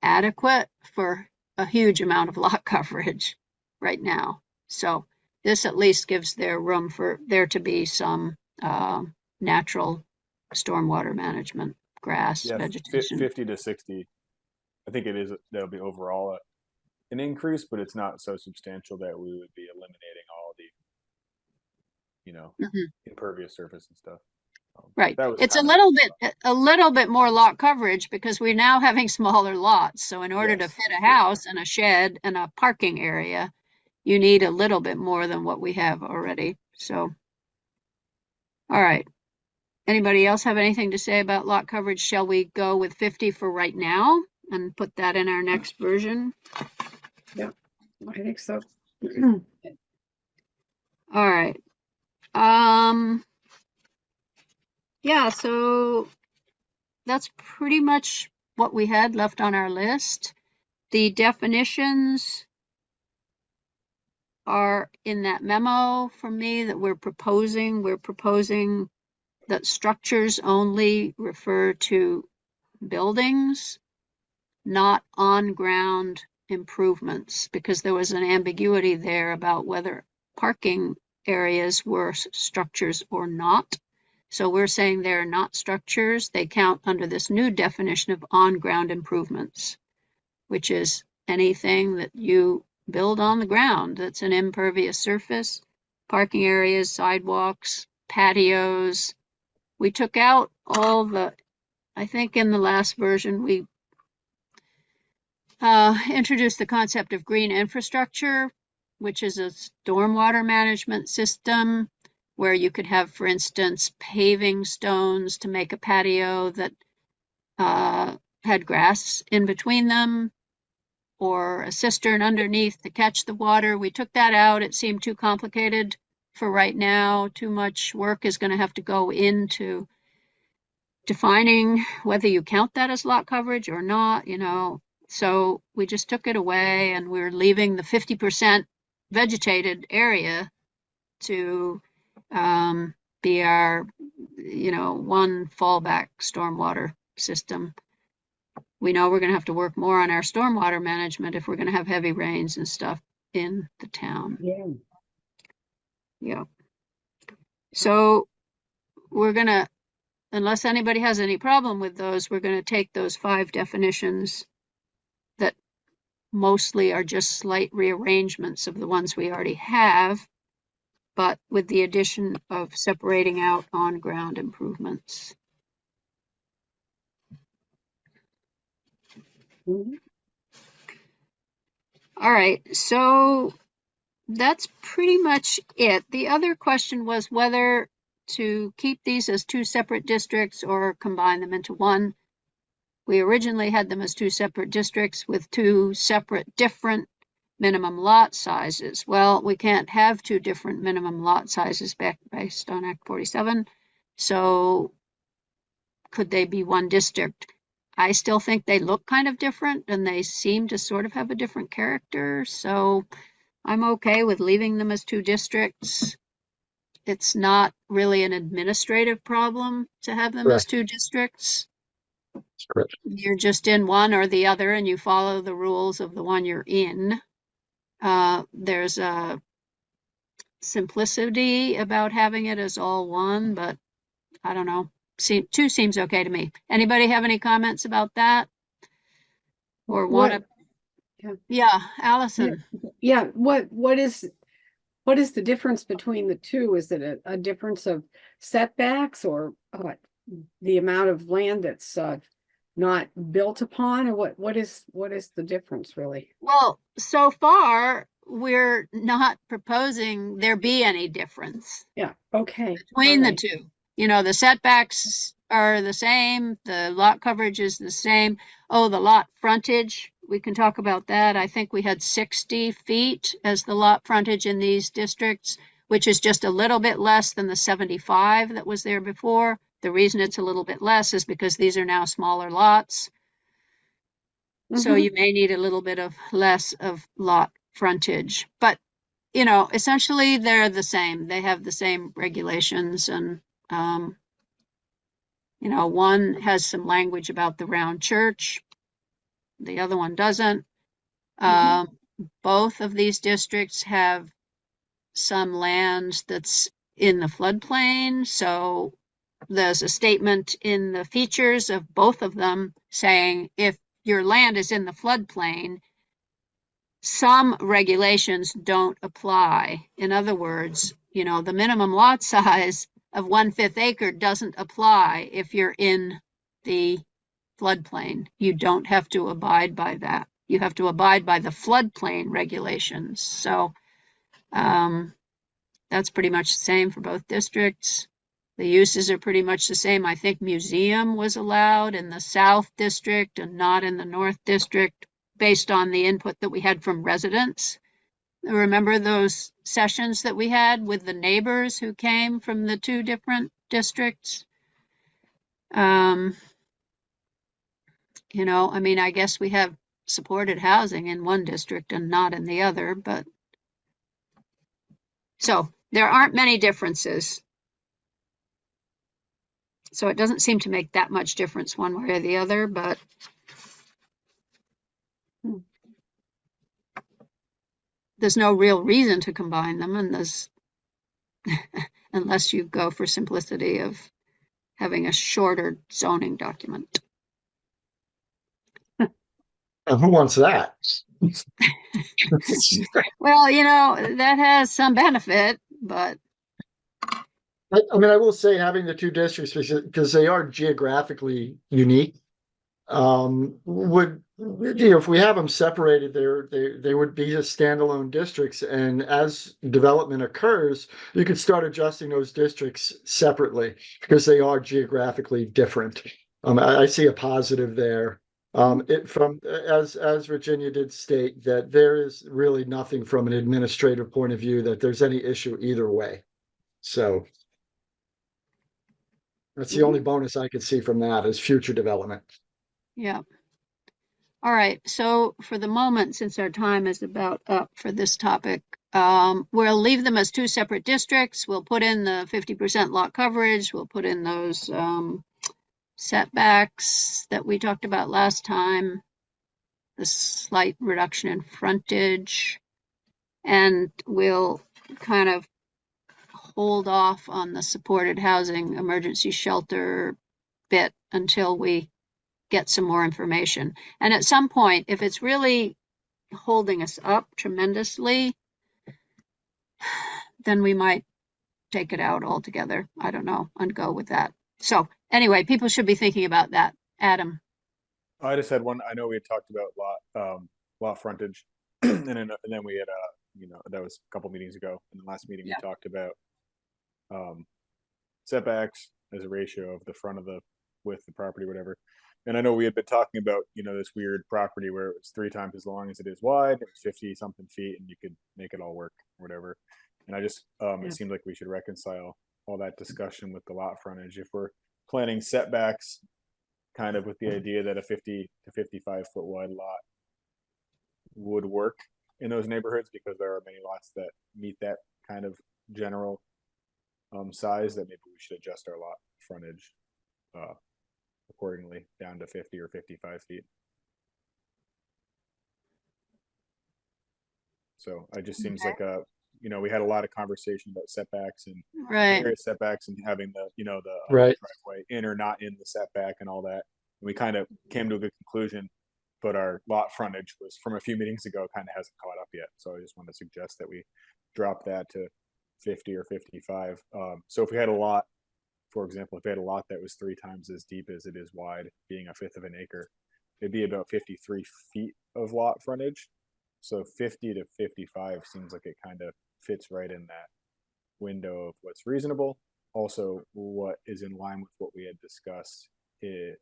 adequate for a huge amount of lot coverage right now. So this at least gives there room for there to be some natural stormwater management, grass, yeah, vegetation. 50 to 60. I think that'll be overall an increase, but it's not so substantial that we would be eliminating all the impervious surface and stuff. Right. That was It's kind a little bit more lot coverage because we're now having smaller lots. So in order to Yes, fit a sure. house and a shed and a parking area, you need a little bit more than what we have already. So, all right. Anybody else have anything to say about lot coverage? Shall we go with 50 for right now and put that in our next version? I think so. All right. Yeah, so that's pretty much what we had left on our list. The definitions are in that memo from me that we're proposing. We're proposing that structures only refer to buildings, not on-ground improvements, because there was an ambiguity there about whether parking areas were structures or not. So we're saying they're not structures. They count under this new definition of on-ground improvements, which is anything that you build on the ground that's an impervious surface, parking areas, sidewalks, patios. We took out all I think in the last version, we introduced the concept of green infrastructure, which is a stormwater management system where you could have, for instance, paving stones to make a patio that had grass in between them, or a cistern underneath to catch the water. We took that out. It seemed too complicated for right now. Too much work is going to have to go into defining whether you count that as lot coverage or not, So we just took it away and we're leaving the 50% vegetated area to be our, one fallback stormwater system. We know we're going to have to work more on our stormwater management if we're going to have heavy rains and stuff in the town. Yeah. So we're going to, unless anybody has any problem with those, we're going to take those 5 definitions that mostly are just slight rearrangements of the ones we already have, but with the addition of separating out on-ground improvements. Mhm. All right, so that's pretty much it. The other question was whether to keep these as two separate districts or combine them into one. We originally had them as two separate districts with two separate different minimum lot sizes. Well, we can't have two different minimum lot sizes based on Act 47. So could they be one district? I still think they look kind of different and they seem to sort of have a different character. So I'm okay with leaving them as two districts. It's not really an administrative problem to have them as Correct. two districts. That's correct. You're just in one or the other and you follow the rules of the one you're in. There's a simplicity about having it as all one, but I don't know. Two seems okay to me. Anybody have any comments about that? Or want to? Yeah. Yeah, Allison. Yeah, what is the difference between the two? Is it a difference of setbacks or the amount of land that's not built upon, or what is the difference really? Well, so far, we're not proposing there be any difference Yeah, okay. between the alright. two. You know, the setbacks are the same, the lot coverage is the same. Oh, the lot frontage, we can talk about that. I think we had 60 feet as the lot frontage in these districts, which is just a little bit less than the 75 that was there before. The reason it's a little bit less is because these are now smaller lots. So Mhm. you may need a little bit of less of lot frontage, but you know, essentially they're the same. They have the same regulations and, you know, one has some language about the round church. The other one doesn't. Mhm. Both of these districts have some land that's in the floodplain. So there's a statement in the features of both of them saying if your land is in the floodplain, some regulations don't apply. In other words, you know, the minimum lot size of 1/5 acre doesn't apply if you're in the floodplain. You don't have to abide by that. You have to abide by the floodplain regulations. So that's pretty much the same for both districts. The uses are pretty much the same. I think museum was allowed in the South District and not in the North District based on the input that we had from residents. Remember those sessions that we had with the neighbors who came from the two different districts? You know, I mean, I guess we have supported housing in one district and not in the other, but so there aren't many differences. So it doesn't seem to make that much difference one way or the other, but there's no real reason to combine them, and there's unless you go for simplicity of having a shorter zoning document. And who wants that? Well, you know, that has some benefit, but I mean, I will say having the two districts because they are geographically unique. Would you know if we have them separated, they would be as standalone districts, and as development occurs, you could start adjusting those districts separately because they are geographically different. I see a positive there. As Virginia did state that there is really nothing from an administrative point of view that there's any issue either way. So that's the only bonus I could see from that is future development. yeah. All right, so for the moment, since our time is about up for this topic, we'll leave them as two separate districts. We'll put in the 50% lot coverage. We'll put in those setbacks that we talked about last time, the slight reduction in frontage, and we'll kind of hold off on the supported housing emergency shelter bit until we get some more information. And at some point, if it's really holding us up tremendously, then we might take it out altogether. I don't know, and go with that. So anyway, people should be thinking about that. Adam. I just had one. I know we had talked about lot frontage, and then we had that was a couple meetings ago. In the last meeting, Yeah. we talked about setbacks as a ratio of the front of the width, the property, whatever. And I know we had been talking about this weird property where it was 3 times as long as it is wide. It was 50 something feet, and you could make it all work or whatever. And I just it seemed like we should reconcile all that discussion with the lot frontage if we're planning setbacks, kind of with the idea that a 50 to 55 foot wide lot would work in those neighborhoods, because there are many lots that meet that kind of general size, that maybe we should adjust our lot frontage accordingly down to 50 or 55 feet. So it just seems like we had a lot of conversation about setbacks and area setbacks and having the driveway in or not in the setback and all that. And we kind of came to a good conclusion, but our lot frontage was from a few meetings ago, kind of hasn't caught up yet. So I just want to suggest that we drop that to 50 or 55. So if we had a lot, for example, if we had a lot that was 3 times as deep as it is wide, being 1/5 of an acre, it'd be about 53 feet of lot frontage. So 50 to 55 seems like it kind of fits right in that window of what's reasonable. Also, what is in line with what we had discussed in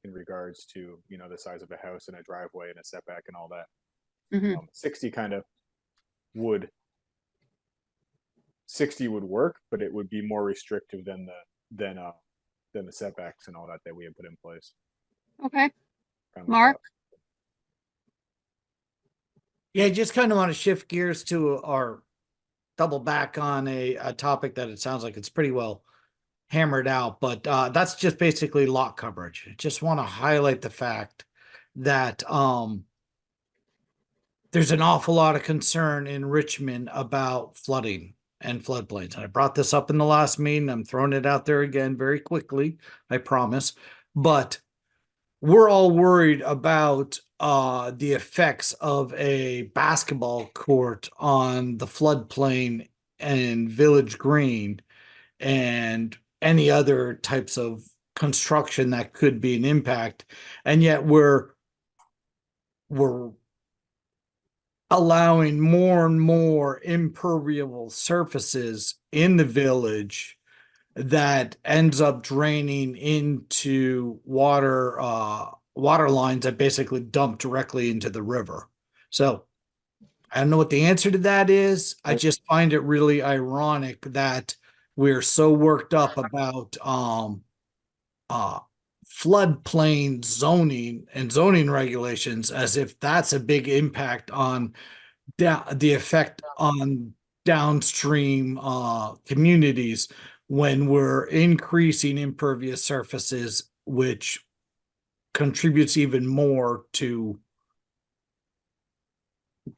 regards to the size of a house and a driveway and a setback and all that. 60 kind of would 60 would work, but it would be more restrictive than the setbacks and all that we had put in place. Okay. Kind of Mark? Yeah, I just kind of want to shift gears to or double back on a topic that it sounds like it's pretty well hammered out, but that's just basically lot coverage. Just want to highlight the fact that there's an awful lot of concern in Richmond about flooding and floodplains. And I brought this up in the last meeting. I'm throwing it out there again very quickly, I promise. But we're all worried about the effects of a basketball court on the floodplain and Village Green and any other types of construction that could be an impact. And yet we're allowing more and more impermeable surfaces in the village that ends up draining into water lines that basically dump directly into the river. So I don't know what the answer to that is. I just find it really ironic that we're so worked up about floodplain zoning and zoning regulations as if that's a big impact on the effect on downstream communities when we're increasing impervious surfaces, which contributes even more to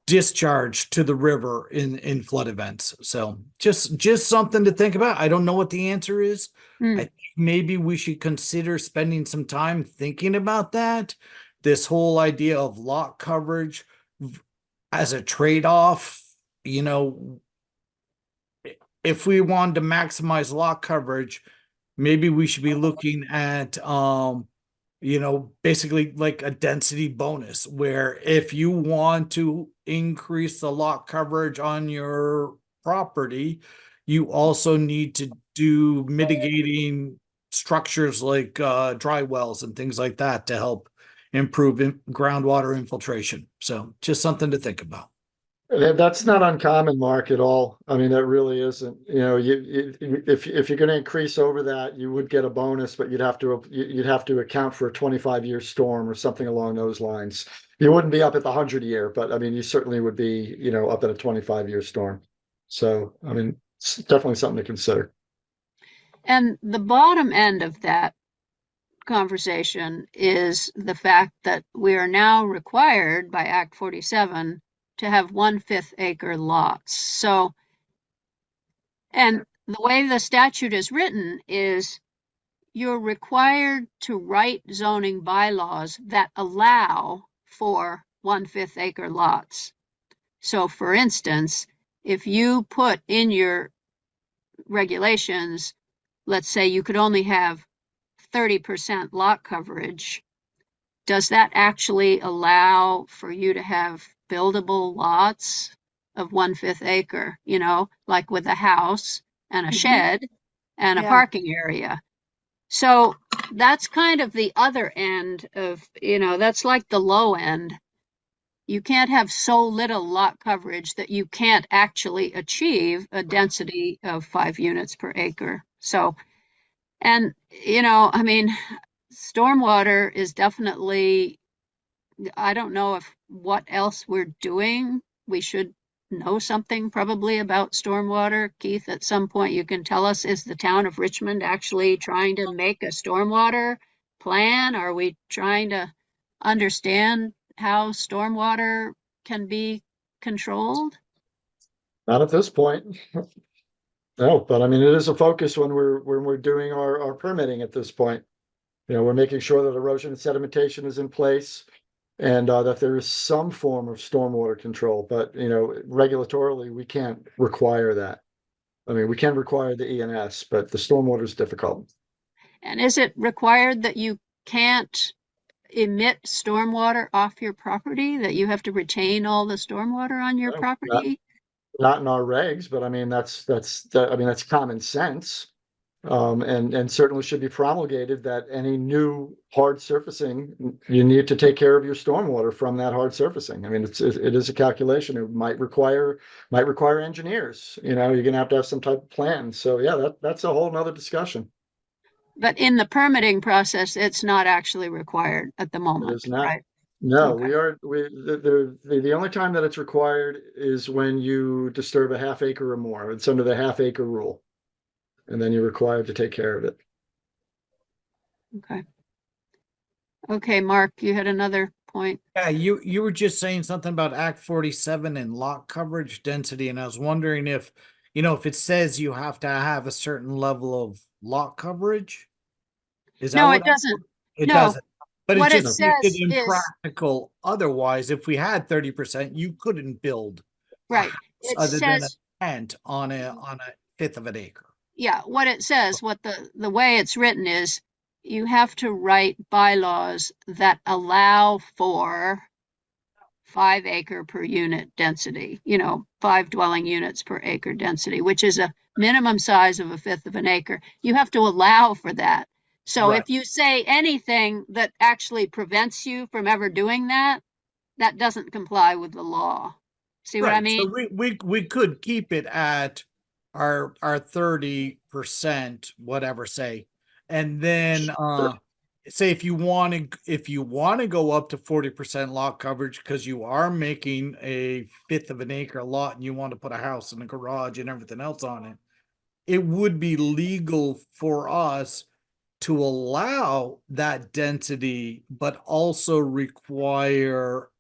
discharge to the river in flood events. So just something to think about. I don't know what the answer is. I think maybe we should consider spending some time thinking about that. This whole idea of lot coverage as a trade-off, if we wanted to maximize lot coverage, maybe we should be looking at basically like a density bonus, where if you want to increase the lot coverage on your property, you also need to do mitigating structures like dry wells and things like that to help improve groundwater infiltration. So just something to think about. That's not uncommon, Mark, at all. I mean, that really isn't. If you're going to increase over that, you would get a bonus, but you'd have to account for a 25-year storm or something along those lines. You wouldn't be up at the 100-year, but I mean, you certainly would be, up at a 25-year storm. So, I mean, it's definitely something to consider. And the bottom end of that conversation is the fact that we are now required by Act 47 to have 1/5 acre lots. So, and the way the statute is written is you're required to write zoning bylaws that allow for 1/5 acre lots. So for instance, if you put in your regulations, let's say you could only have 30% lot coverage, does that actually allow for you to have buildable lots of 1/5 acre, you know, like with a house and a shed and a Yeah. parking area? So that's kind of the other end of, you know, that's like the low end. You can't have so little lot coverage that you can't actually achieve a density of 5 units per acre. So, and, you know, I mean, stormwater is definitely, I don't know if what else we're doing. We should know something probably about stormwater. Keith, at some point you can tell us, is the town of Richmond actually trying to make a stormwater plan? Are we trying to understand how stormwater can be controlled? Not at this point. No, but I mean, it is a focus when we're doing our permitting at this point. You know, we're making sure that erosion and sedimentation is in place and that there is some form of stormwater control, but you know, regulatorily, we can't require that. I mean, we can require the ENS, but the stormwater is difficult. And is it required that you can't emit stormwater off your property, that you have to retain all the stormwater on your No, property? Not in our regs, but I mean, that's common sense. And certainly should be promulgated that any new hard surfacing, you need to take care of your stormwater from that hard surfacing. I mean, it is a calculation. It might require engineers, you know, you're gonna have to have some type of plan. So yeah, that's a whole nother discussion. But in the permitting process, it's not actually required at the It moment, is not. right? No, Okay. the only time that it's required is when you disturb a half acre or more. It's under the half acre rule. And then you're required to take care of it. Okay. Okay, Mark, you had another point. Yeah, you were just saying something about Act 47 and lot coverage density, and I was wondering if, you know, if it says you have to have a certain level of lot coverage. Is that No, what it doesn't. it No, doesn't? But what it it just makes says it is, impractical. Otherwise, if we had 30%, you couldn't build a right, house it other than a says, tent on a 1/5 of an acre. yeah, what it says, what the way it's written is, you have to write bylaws that allow for 5 acre per unit density, you know, 5 dwelling units per acre density, which is a minimum size of 1/5 of an acre. You have to allow for that. So Right. if you say anything that actually prevents you from ever doing that, that doesn't comply with the law. See what I Right. So mean? we could keep it at our 30%, whatever, say, and then say if you want to go up to 40% lot coverage because you are making a 1/5 of an acre lot and you want to put a house and a garage and everything else on it, it would be legal for us to allow that density, but also require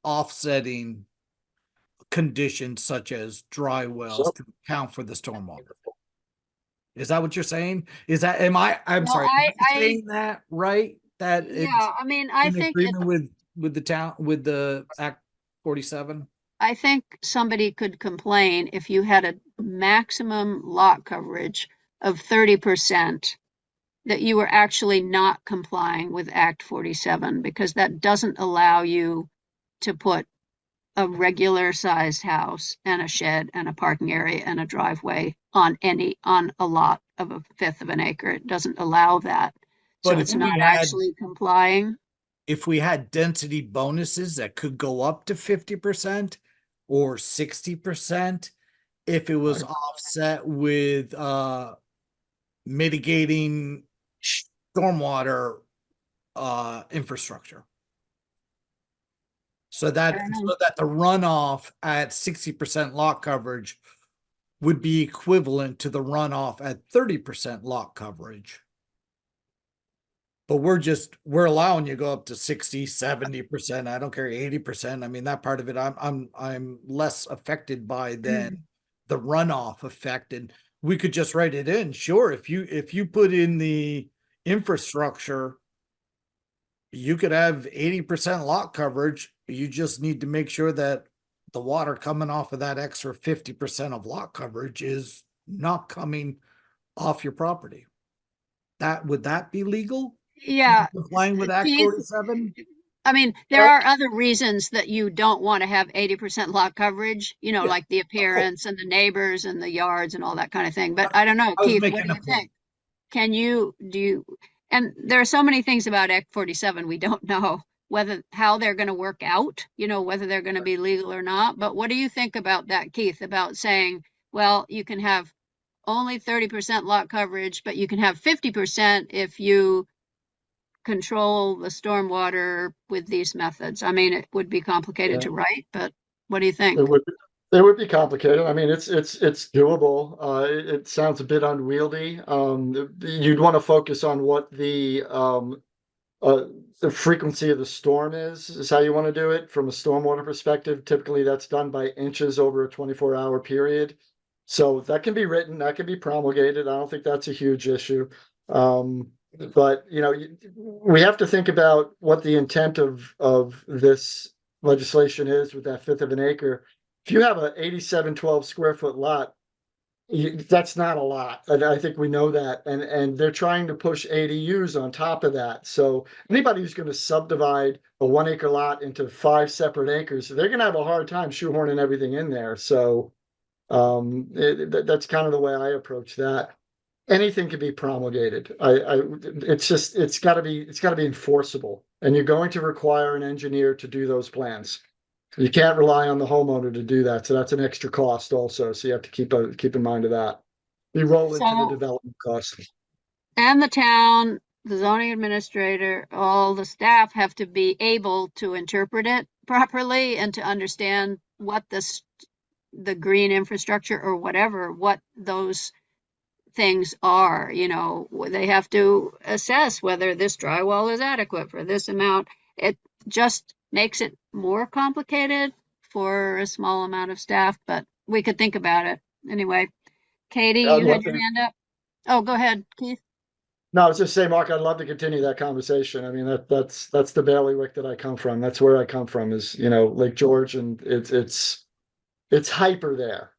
offsetting conditions such as dry wells So to account for the stormwater. Is that what you're saying? I'm No, sorry, am I I, saying that right? That it's yeah, I mean, I in think it, agreement with the town, with the Act 47? I think somebody could complain if you had a maximum lot coverage of 30%, that you were actually not complying with Act 47, because that doesn't allow you to put a regular sized house and a shed and a parking area and a driveway on a lot of 1/5 of an acre. It doesn't allow that. So But it's not actually complying. if we had density bonuses that could go up to 50% or 60%, if it was offset with mitigating stormwater infrastructure. So I that don't know. the runoff at 60% lot coverage would be equivalent to the runoff at 30% lot coverage. But we're allowing you to go up to 60, 70%. I don't care, 80%. I mean, that part of it I'm less affected by than the runoff effect. And we could just write it in. Sure, if you put in the infrastructure you could have 80% lot coverage. You just need to make sure that the water coming off of that extra 50% of lot coverage is not coming off your property. Would that be legal? Yeah. Complying with Act Keith, 47? I mean, there are other reasons that you don't want to have 80% lot coverage, Yeah, like the course. appearance and the neighbors and the yards and all that kind of thing. But I don't know, I was Keith, what making do a you point. think? And there are so many things about Act 47 we don't know how they're going to work out, whether they're going to be legal or not. But what do you think about that, Keith, about saying, well, you can have only 30% lot coverage, but you can have 50% if you control the stormwater with these methods? I mean, it would be complicated to write, but what do you think? It would be complicated. I mean, it's doable. It sounds a bit unwieldy. You'd want to focus on what the frequency of the storm is how you want to do it from a stormwater perspective. Typically, that's done by inches over a 24-hour period. So that can be written, that can be promulgated. I don't think that's a huge issue. But we have to think about what the intent of this legislation is with that fifth of an acre. If you have a 8712 square foot lot, that's not a lot. And I think we know that. And they're trying to push ADUs on top of that. So anybody who's going to subdivide a 1 acre lot into 5 separate acres, they're going to have a hard time shoehorning everything in there. So that's kind of the way I approach that. Anything can be promulgated. It's got to be enforceable, and you're going to require an engineer to do those plans. You can't rely on the homeowner to do that, so that's an extra cost also. So you have to keep in mind of that. You roll into the development cost. And the town, the zoning administrator, all the staff have to be able to interpret it properly and to understand what the green infrastructure or what those things are. They have to assess whether this drywall is adequate for this amount. It just makes it more complicated for a small amount of staff, but we could think about it. Anyway, Katie, you had your hand up. Oh, go ahead, Keith. No, I was just saying, Mark, I'd love to continue that conversation. I mean, that's the bailiwick that I come from. That's where I come from is, Lake George, and it's hyper there.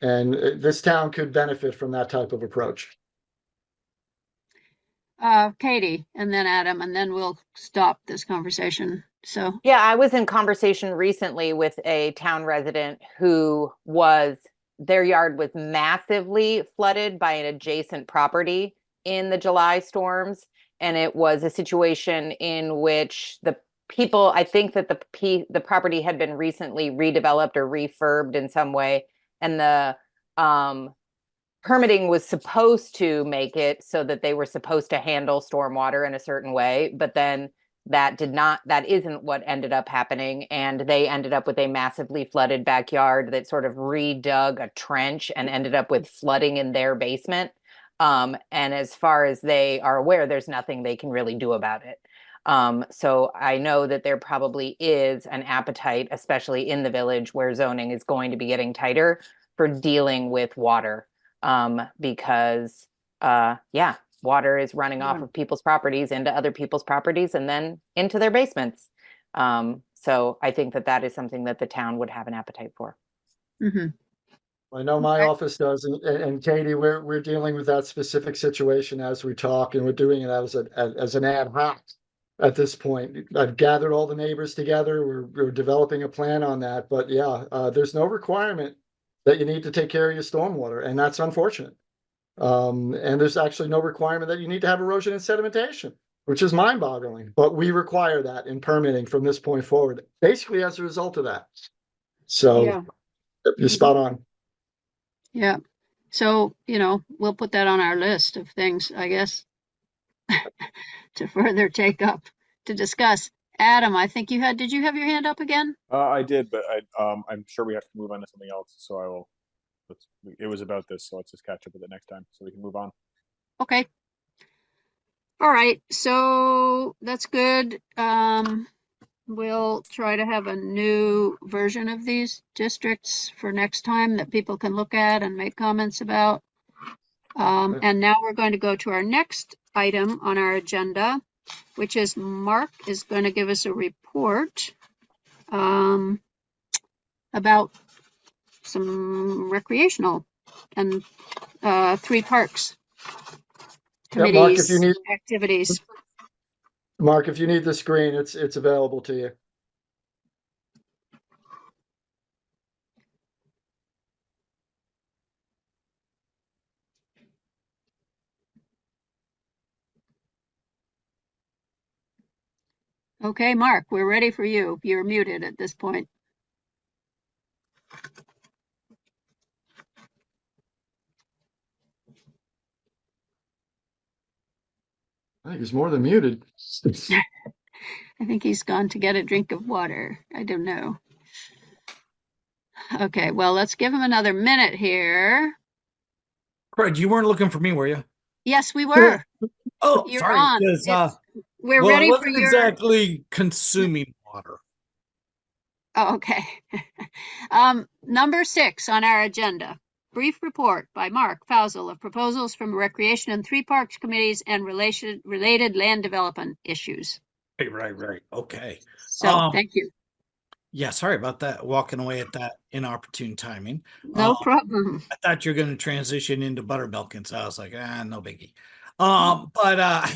And this town could benefit from that type of approach. Katie, and then Adam, and then we'll stop this conversation. So yeah, I was in conversation recently with a town resident their yard was massively flooded by an adjacent property in the July storms. And it was a situation in which I think that the property had been recently redeveloped or refurbed in some way. And the permitting was supposed to make it so that they were supposed to handle stormwater in a certain way, but then that isn't what ended up happening. And they ended up with a massively flooded backyard that sort of redug a trench and ended up with flooding in their basement. And as far as they are aware, there's nothing they can really do about it. So I know that there probably is an appetite, especially in the village where zoning is going to be getting tighter, for dealing with water. Because water is running off of people's properties into other people's properties and then into their basements. So I think that is something that the town would have an appetite for. Mm-hmm. I know my office does, and Katie, we're dealing with that specific situation as we talk, and we're doing it as an ad hoc at this point. I've gathered all the neighbors together. We're developing a plan on that, but there's no requirement that you need to take care of your stormwater, and that's unfortunate. And there's actually no requirement that you need to have erosion and sedimentation, which is mind-boggling. But we require that in permitting from this point forward, basically as a result of that. So you're spot on. Yeah. So, we'll put that on our list of things, I guess, to further take up, to discuss. Adam, I think did you have your hand up again? I did, but I'm sure we have to move on to something else. So I will. It was about this, so let's just catch up with it next time so we can move on. Okay. All right. So that's good. We'll try to have a new version of these districts for next time that people can look at and make comments about. And now we're going to go to our next item on our agenda, which is Mark is going to give us a report about some recreational and 3 parks Yeah, Mark, if you committees need, activities. Mark, if you need the screen, it's available to you. Okay, Mark, we're ready for you. You're muted at this point. I think he's more than muted. I think he's gone to get a drink of water. I don't know. Okay, well, let's give him another minute here. Fred, you weren't looking for me, were you? Yes, we were. Oh, You're sorry, on. because We're well, I ready for wasn't your. exactly consuming water. Oh, okay. Number 6 on our agenda. Brief report by Mark Fausel of proposals from Recreation and 3 Parks committees and related land development issues. Right. Okay. So, thank you. Yeah, sorry about that. Walking away at that inopportune timing. No problem. I thought you're going to transition into buttermilk, and so I was like, no biggie. But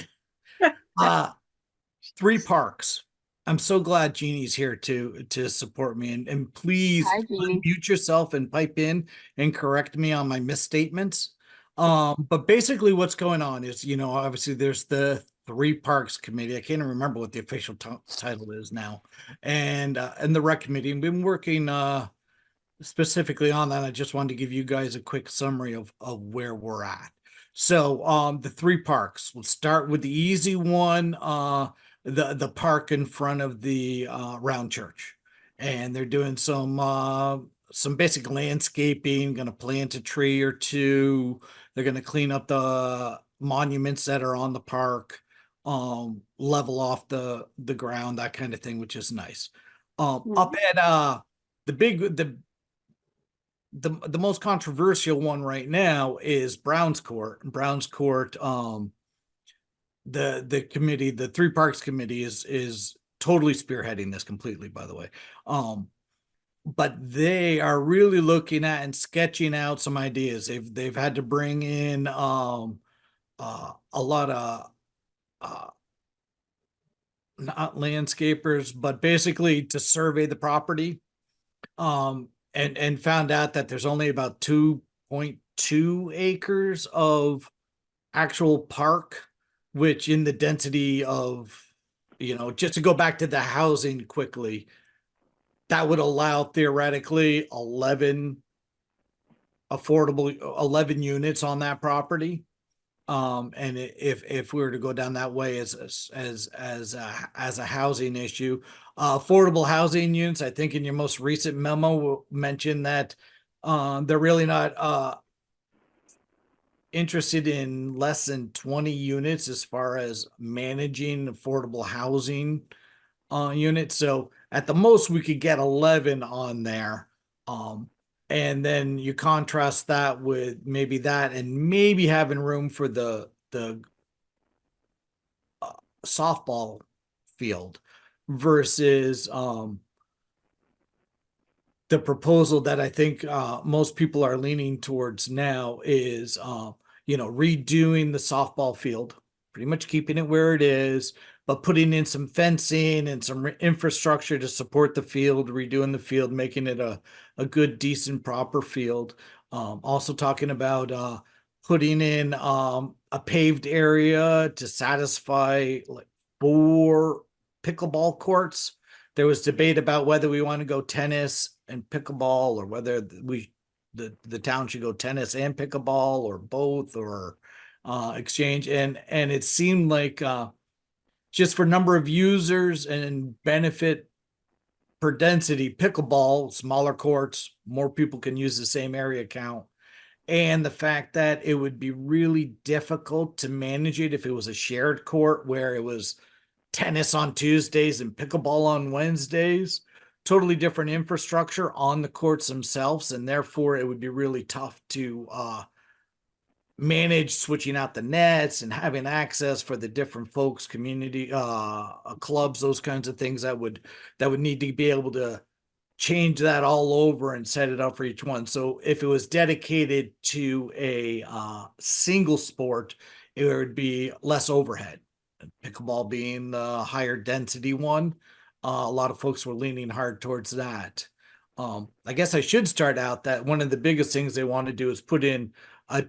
3 parks. I'm so glad Jeannie's here to support me, and please Hi, Jeannie. unmute yourself and pipe in and correct me on my misstatements. But basically what's going on is, obviously there's the 3 parks committee. I can't even remember what the official title is now. And the rec committee. I've been working specifically on that. I just wanted to give you guys a quick summary of where we're at. So the 3 parks, we'll start with the easy one, the park in front of the round church. And they're doing some basic landscaping, going to plant a tree or 2. They're going to clean up the monuments that are on the park, level off the ground, that kind of thing, which is nice. Up at the most controversial one right now is Browns Court. Browns Court, the committee, the 3 Parks committee is totally spearheading this completely, by the way. But they are really looking at and sketching out some ideas. They've had to bring in a lot of not landscapers, but basically to survey the property. And found out that there's only about 2.2 acres of actual park, which in the density of, just to go back to the housing quickly, that would allow theoretically 11 units on that property. And if we were to go down that way as a housing issue, affordable housing units, I think in your most recent memo mentioned that they're really not interested in less than 20 units as far as managing affordable housing units. So at the most we could get 11 on there. And then you contrast that with maybe that and maybe having room for the softball field versus the proposal that I think most people are leaning towards now is redoing the softball field, pretty much keeping it where it is, but putting in some fencing and some infrastructure to support the field, redoing the field, making it a good, decent, proper field. Also talking about putting in a paved area to satisfy like 4 pickleball courts. There was debate about whether we want to go tennis and pickleball or whether the town should go tennis and pickleball or both or exchange. And it seemed like just for number of users and benefit per density, pickleball, smaller courts, more people can use the same area count. And the fact that it would be really difficult to manage it if it was a shared court where it was tennis on Tuesdays and pickleball on Wednesdays, totally different infrastructure on the courts themselves. And therefore it would be really tough to manage switching out the nets and having access for the different folks, community clubs, those kinds of things that would need to be able to change that all over and set it up for each one. So if it was dedicated to a single sport, it would be less overhead. Pickleball being the higher density one, a lot of folks were leaning hard towards that. I guess I should start out that one of the biggest things they want to do is put in a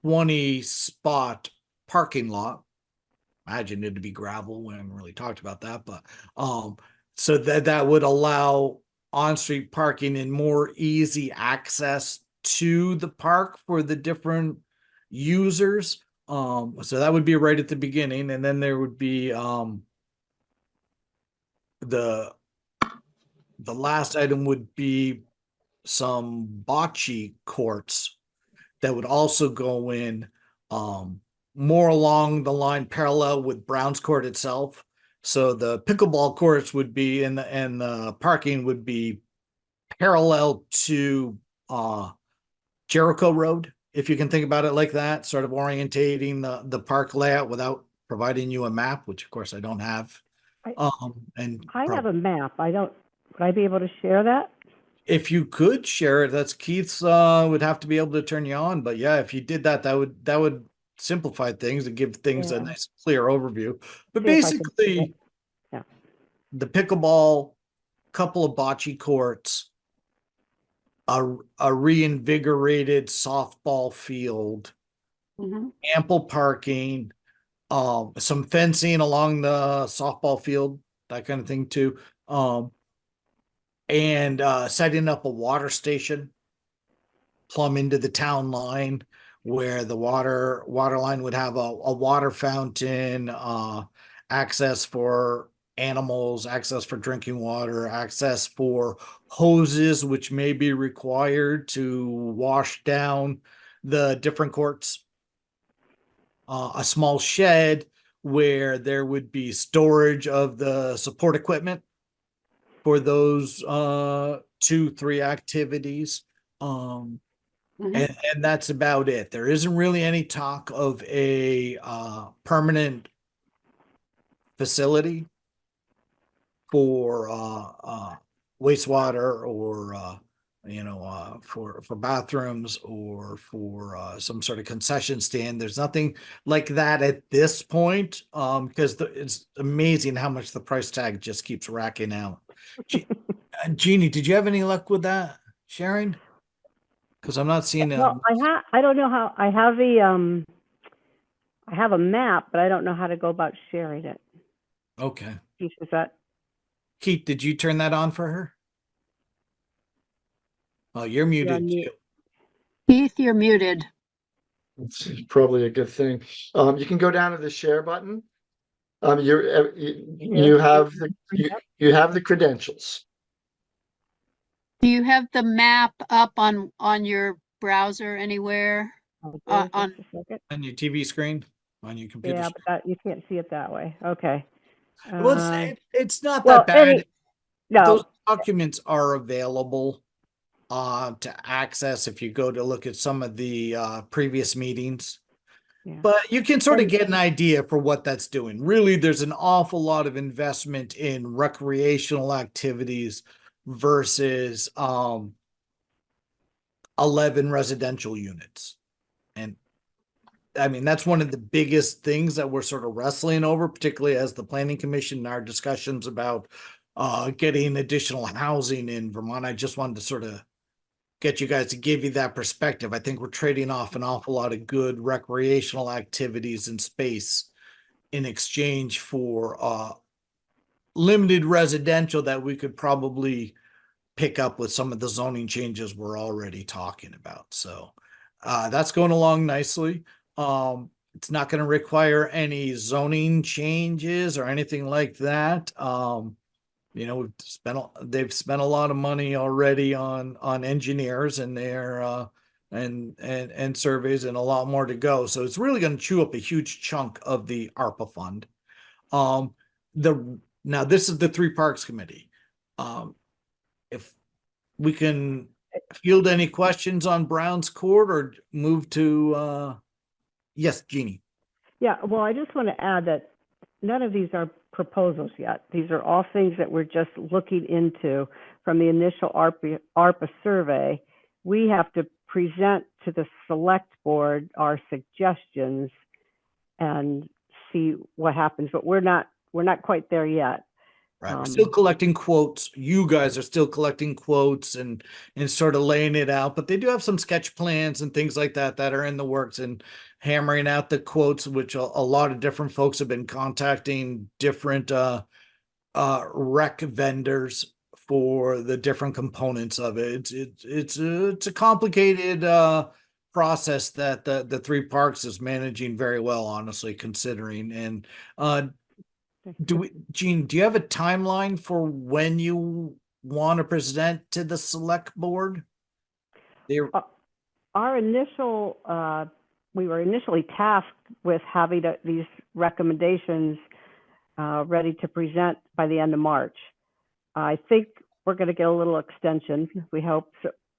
20 spot parking lot. Imagine it to be gravel. We haven't really talked about that, but so that would allow on-street parking and more easy access to the park for the different users. So that would be right at the beginning, and then there would be the last item would be some bocce courts that would also go in more along the line parallel with Brown's Court itself. So the pickleball courts would be and the parking would be parallel to Jericho Road, if you can think about it like that, sort of orientating the park layout without providing you a map, which of course I don't have. And I have a map. Would I be able to share that? if you could share it, that's Keith's would have to be able to turn you on. But yeah, if you did that, that would simplify things and give things a Yeah. nice clear overview. But See if I can see basically, it. Yeah. the pickleball, couple of bocce courts, a reinvigorated softball field, Mhm. ample parking, some fencing along the softball field, that kind of thing too. And setting up a water station plumb into the town line where the water line would have a water fountain, access for animals, access for drinking water, access for hoses, which may be required to wash down the different courts. A small shed where there would be storage of the support equipment for those 2-3 activities. Mhm. And that's about it. There isn't really any talk of a permanent facility for wastewater or for bathrooms or for some sort of concession stand. There's nothing like that at this point, because it's amazing how much the price tag just keeps racking out. Jeannie, did you have any luck with that sharing? Because I'm not seeing Well, I don't know how, I have a map, but I don't know how to go about sharing it. Okay. Is that, Keith, did you turn that on for her? Oh, you're muted mute. too. Keith, you're muted. It's probably a good thing. You can go down to the share button. You have the credentials. Do you have the map up on your browser anywhere? just On a second. On your TV screen, on your computer. Yeah, but you can't see it that way. Okay. Well, it's not well, that bad. No, Those documents are available to access if you go to look at some of the previous meetings. Yeah. But you can sort of And- get an idea for what that's doing. Really, there's an awful lot of investment in recreational activities versus 11 residential units. And I mean, that's one of the biggest things that we're sort of wrestling over, particularly as the planning commission and our discussions about getting additional housing in Vermont. I just wanted to sort of get you guys to give you that perspective. I think we're trading off an awful lot of good recreational activities and space in exchange for limited residential that we could probably pick up with some of the zoning changes we're already talking about. So that's going along nicely. It's not going to require any zoning changes or anything like that. They've spent a lot of money already on engineers and their and surveys and a lot more to go. So it's really going to chew up a huge chunk of the ARPA fund. Now this is the 3 Parks Committee. If we can field any questions on Brown's Court or move to, yes, Jeannie. Yeah, well, I just want to add that none of these are proposals yet. These are all things that we're just looking into from the initial ARPA survey. We have to present to the select board our suggestions and see what happens, but we're not quite there yet. Right. We're still collecting quotes. You guys are still collecting quotes and sort of laying it out, but they do have some sketch plans and things like that that are in the works and hammering out the quotes, which a lot of different folks have been contacting different rec vendors for the different components of it. It's a complicated process that the three parks is managing very well, honestly, considering. And Gene, do you have a timeline for when you want to present to the select board? Our initial, we were initially tasked with having these recommendations ready to present by the end of March. I think we're going to get a little extension. We hope,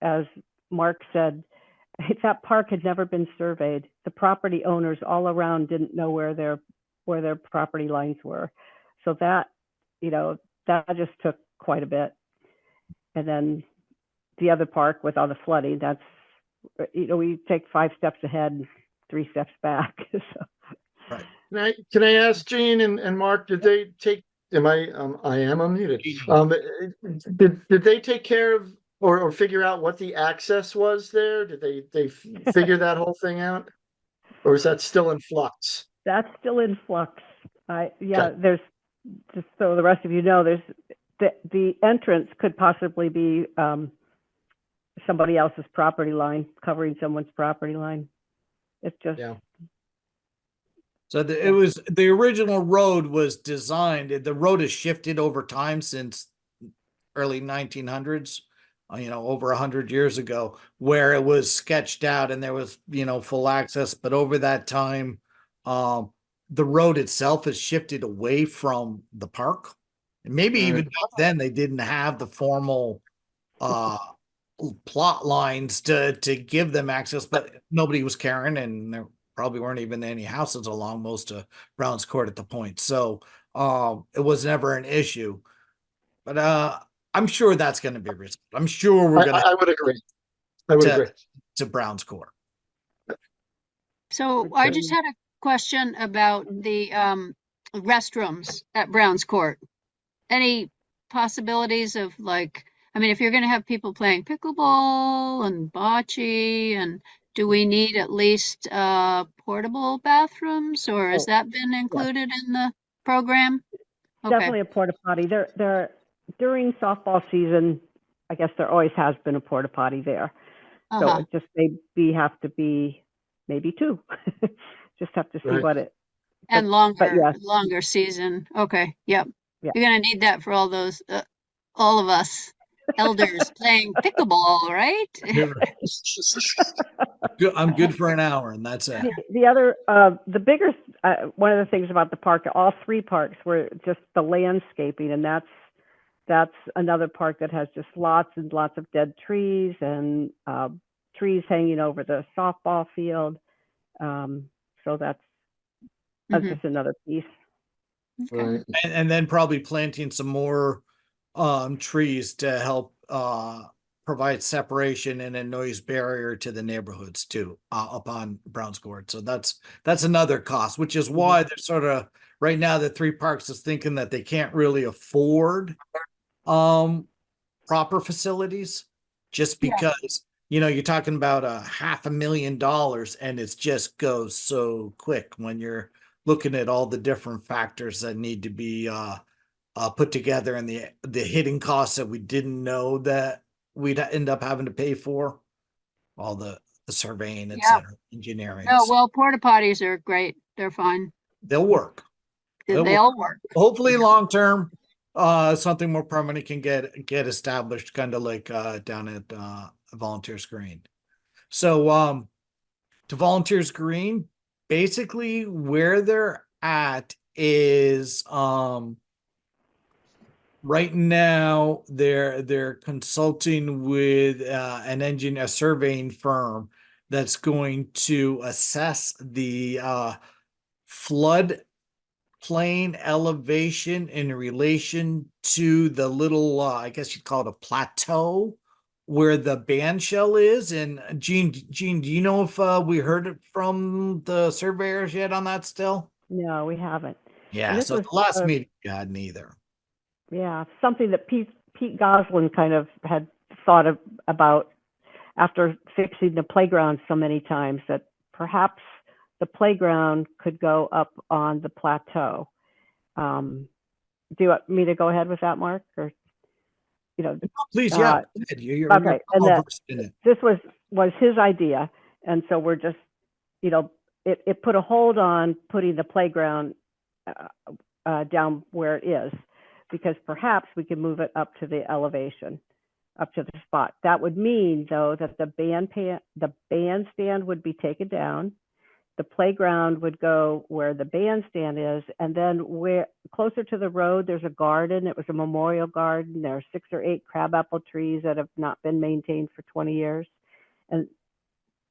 as Mark said, that park had never been surveyed. The property owners all around didn't know where their property lines were. So that, that just took quite a bit. And then the other park with all the flooding, that's, we take 5 steps ahead and 3 steps back. So. Right. Can I ask Gene and Mark, did they take, I am unmuted. Did they take care of or figure out what the access was there? Did they figure that whole thing out? Or is that still in flux? That's still in flux. Okay. There's, just so the rest of you know, there's the entrance could possibly be somebody else's property line, covering someone's property line. It's just. Yeah. So it was the original road was designed. The road has shifted over time since early 1900s. Over 100 years ago, where it was sketched out and there was full access. But over that time, the road itself has shifted away from the park. And maybe even back then they didn't have the formal plot lines to give them access, but nobody was caring, and there probably weren't even any houses along most of Brown's Court at the point. So it was never an issue. But I'm sure that's going to be resolved. I'm sure we're going to. I would agree. I would agree. To Brown's Court. So I just had a question about the restrooms at Brown's Court. Any possibilities of if you're going to have people playing pickleball and bocce, and do we need at least portable bathrooms, or has that been included in the program? Okay. Definitely a porta potty. There during softball season, I guess there always has been a porta potty there. So it just have to be maybe 2. Just have to see what it. And longer season. Okay. Yep. Yeah. You're gonna need that for all those, all of us elders playing pickleball, right? I'm good for an hour, and that's it. The other, the bigger, one of the things about the park, all 3 parks were just the landscaping, and that's another park that has just lots and lots of dead trees and trees hanging over the softball field. So that's just another piece. Right. And then probably planting some more trees to help provide separation and a noise barrier to the neighborhoods too, up on Brown's Court. So that's another cost, which is why they're sort of right now the 3 parks is thinking that they can't really afford proper facilities, just because you're talking about $500,000 and it just goes so quick when you're looking at all the different factors that need to be put together, and the hidden costs that we didn't know that we'd end up having to pay for, all the surveying, etc., engineering. No, well, porta potties are great. They're fine. They'll work. They'll work. Hopefully, long term, something more permanent can get established, kind of like down at Volunteers Green. So, to Volunteers Green, basically where they're at is Right now, they're consulting with a surveying firm that's going to assess the flood plain elevation in relation to the little I guess you'd call it a plateau where the band shell is. And Gene, do you know if we heard it from the surveyors yet on that still? No, we haven't. Yeah, this so was, the last uh, meeting we had neither. Yeah, something that Pete Goslin kind of had thought about after fixing the playground so many times, that perhaps the playground could go up on the plateau. Do you want me to go ahead with that, Mark? Or, you know, Please, yeah, uh, go ahead. You're okay, and well that versed in it. this was his idea, and so we're just, it put a hold on putting the playground down where it is, because perhaps we could move it up to the elevation, up to the spot. That would mean, though, that the bandstand would be taken down. The playground would go where the bandstand is, and then where closer to the road, there's a garden. It was a memorial garden. There are 6 or 8 crabapple trees that have not been maintained for 20 years. And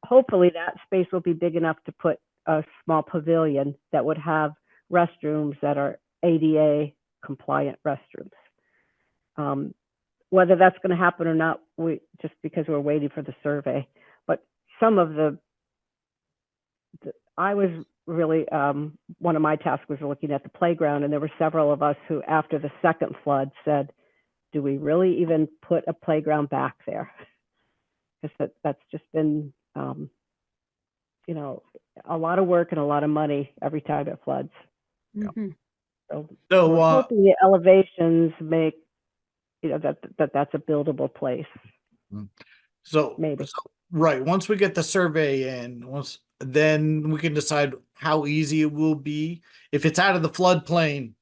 hopefully that space will be big enough to put a small pavilion that would have restrooms that are ADA compliant restrooms. Whether that's going to happen or not, just because we're waiting for the survey. But some of I was really, one of my tasks was looking at the playground, and there were several of us who, after the second flood, said, do we really even put a playground back there? Because that's just been, a lot of work and a lot of money every time it floods. Mhm. So So, we're hoping the elevations make, that's a buildable place. Maybe. Right, once we get the survey in, then we can decide how easy it will be. If it's out of the floodplain,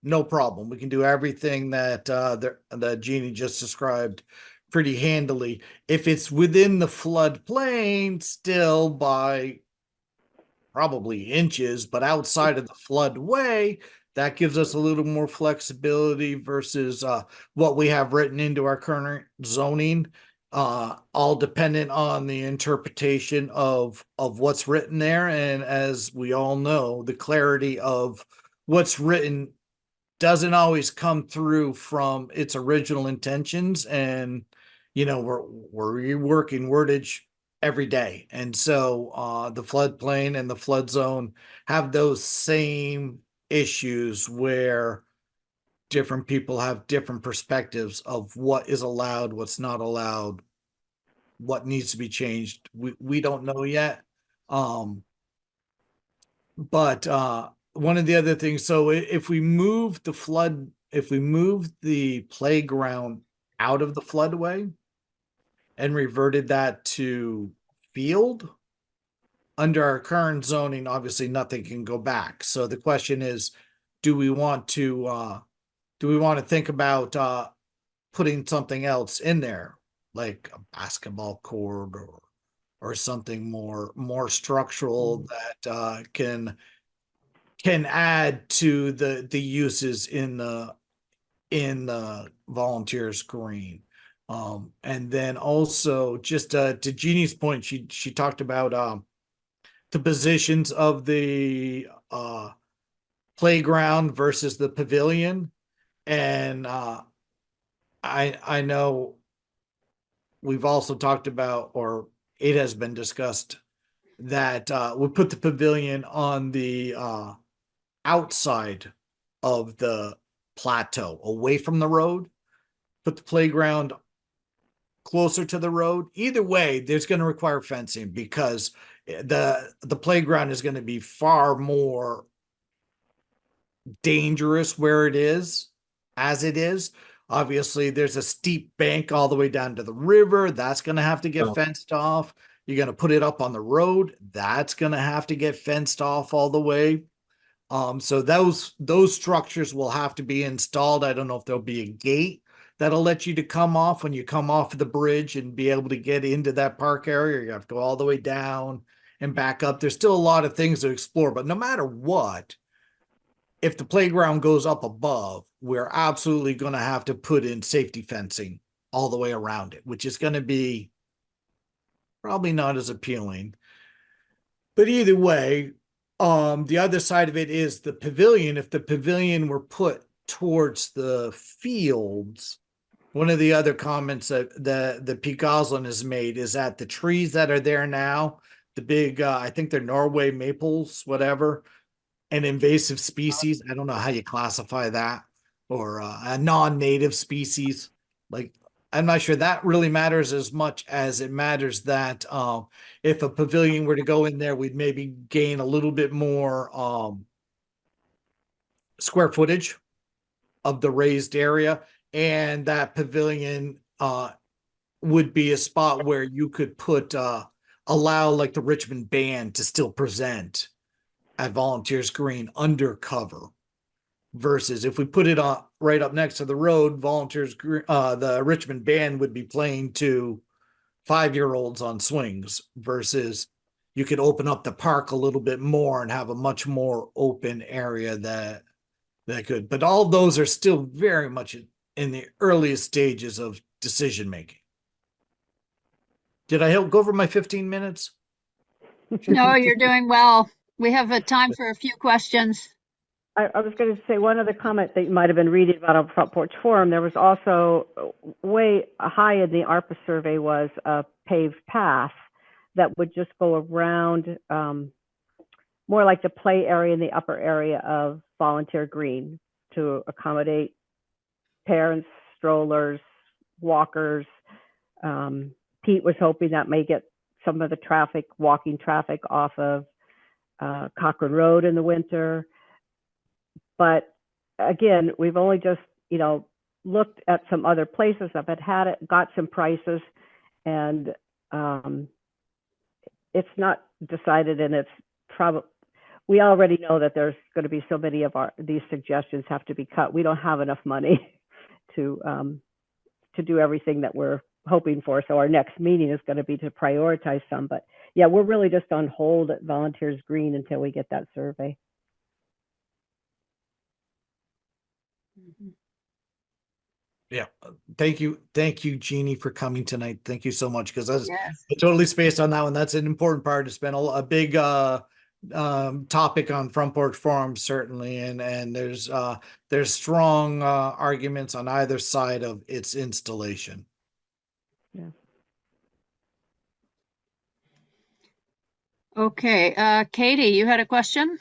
no problem. We can do everything that that Jeannie just described pretty handily. If it's within the floodplain, still by probably inches, but outside of the floodway, that gives us a little more flexibility versus what we have written into our current zoning. All dependent on the interpretation of what's written there. And as we all know, the clarity of what's written doesn't always come through from its original intentions. And we're reworking wordage every day. And so the floodplain and the flood zone have those same issues where different people have different perspectives of what is allowed, what's not allowed, what needs to be changed. We don't know yet. But one of the other things, so if we move the playground out of the floodway and reverted that to field, under our current zoning, obviously nothing can go back. So the question is, do we want to think about putting something else in there, like a basketball court or something more structural that can add to the uses in the volunteers green. And then also just to Jeannie's point, she talked about the positions of the playground versus the pavilion. And I know we've also talked about, or it has been discussed, that we put the pavilion on the outside of the plateau, away from the road, put the playground closer to the road. Either way, there's going to require fencing because the playground is going to be far more dangerous where it is, as it is. Obviously, there's a steep bank all the way down to the river. That's going to have to get fenced off. You're going to put it up on the road. That's going to have to get fenced off all the way. So those structures will have to be installed. I don't know if there'll be a gate that'll let you to come off when you come off the bridge and be able to get into that park area. You have to go all the way down and back up. There's still a lot of things to explore, but no matter what, if the playground goes up above, we're absolutely going to have to put in safety fencing all the way around it, which is going to be probably not as appealing. But either way, the other side of it is the pavilion. If the pavilion were put towards the fields, one of the other comments that the Pete Goslin has made is that the trees that are there now, the big, I think they're Norway maples, whatever, an invasive species. I don't know how you classify that, or a non-native species. Like, I'm not sure that really matters as much as it matters that if a pavilion were to go in there, we'd maybe gain a little bit more square footage of the raised area, and that pavilion would be a spot where you could put allow like the Richmond band to still present at Volunteers Green under cover, versus if we put it on right up next to the road, the Richmond band would be playing to 5-year-olds on swings, versus you could open up the park a little bit more and have a much more open area that could. But all those are still very much in the earliest stages of decision making. Did I go over my 15 minutes? No, you're doing well. We have a time for a few questions. I was going to say one other comment that you might have been reading about on Front Porch Forum. There was also way high in the ARPA survey was a paved path that would just go around more like the play area in the upper area of Volunteer Green to accommodate parents, strollers, walkers. Pete was hoping that may get some of the walking traffic off of Cochrane Road in the winter. But again, we've only just, looked at some other places that had got some prices, and it's not decided, and it's probably, we already know that there's going to be so many of these suggestions have to be cut. We don't have enough money to do everything that we're hoping for. So our next meeting is going to be to prioritize some, but yeah, we're really just on hold at Volunteers Green until we get that survey. Yeah. Thank you, Jeannie, for coming tonight. Thank you so much, because I Yes. totally spaced on that one. That's an important part to spend a big topic on Front Porch Forum, certainly, and there's strong arguments on either side of its installation. Yeah. Okay, Katie, you had a question?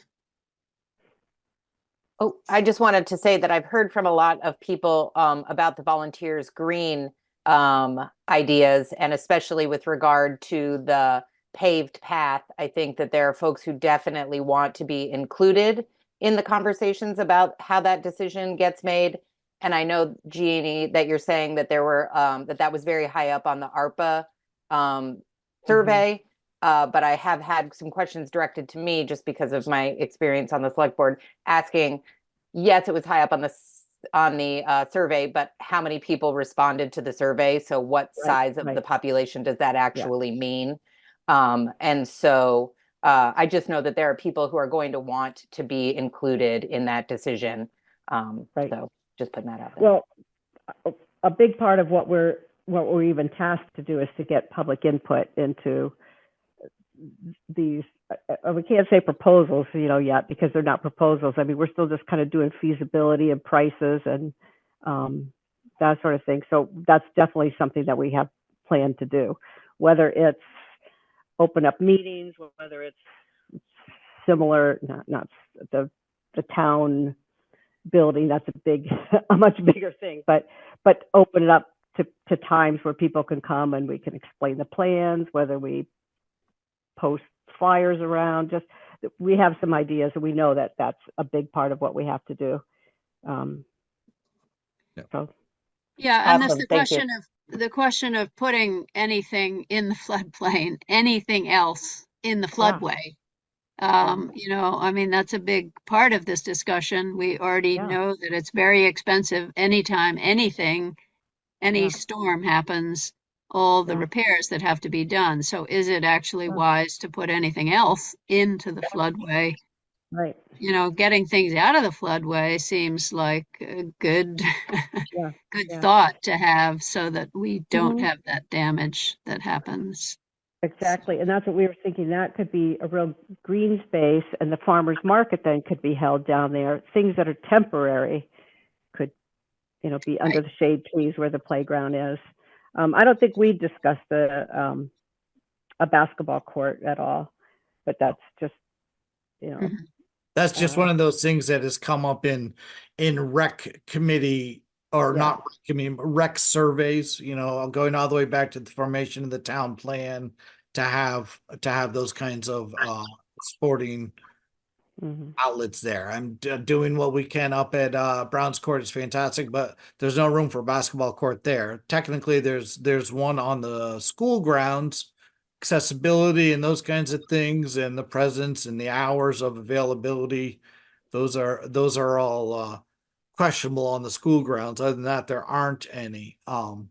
Oh, I just wanted to say that I've heard from a lot of people about the Volunteers Green ideas, and especially with regard to the paved path. I think that there are folks who definitely want to be included in the conversations about how that decision gets made. And I know, Jeannie, that you're saying that there were that was very high up on the ARPA survey. But I have had some questions directed to me just because of my experience on the select board, asking, yes, it was high up on the survey, but how many people responded to the survey? So what size of the population does that actually mean? And so I just know that there are people who are going to want to be included in that decision. So just putting that out there. Well, a big part of what we're even tasked to do is to get public input into these, we can't say proposals, yet, because they're not proposals. I mean, we're still just kind of doing feasibility and prices and that sort of thing. So that's definitely something that we have planned to do, whether it's open up meetings, whether it's similar, not the town building, that's a much bigger thing, but open it up to times where people can come and we can explain the plans, whether we post flyers around. Just, we have some ideas, and we know that that's a big part of what we have to do. So yeah, and that's Awesome. the Thank you. question of putting anything in the floodplain, anything else in the floodway. I mean, that's a big part of this discussion. We already know that it's very expensive anytime any storm happens, all the repairs that have to be done. So is it actually wise to put anything else into the floodway? Right. you know, getting things out of the floodway seems like a good, Yeah. good Yeah. thought to have so that we don't Mhm. have that damage that happens. Exactly. And that's what we were thinking. That could be a real green space, and the farmer's market then could be held down there. Things that are temporary could, be under the shade trees where the playground is. I don't think we discussed a basketball court at all, but that's just, Mhm. That's just uh, one of those things that has come up in rec committee or Yeah. not rec committee, rec surveys, going all the way back to the formation of the town plan to have those kinds of sporting mhm. outlets there. I'm doing what we can up at Browns Court is fantastic, but there's no room for a basketball court there. Technically, there's one on the school grounds, accessibility and those kinds of things, and the presence and the hours of availability. Those are all questionable on the school grounds. Other than that, there aren't any. But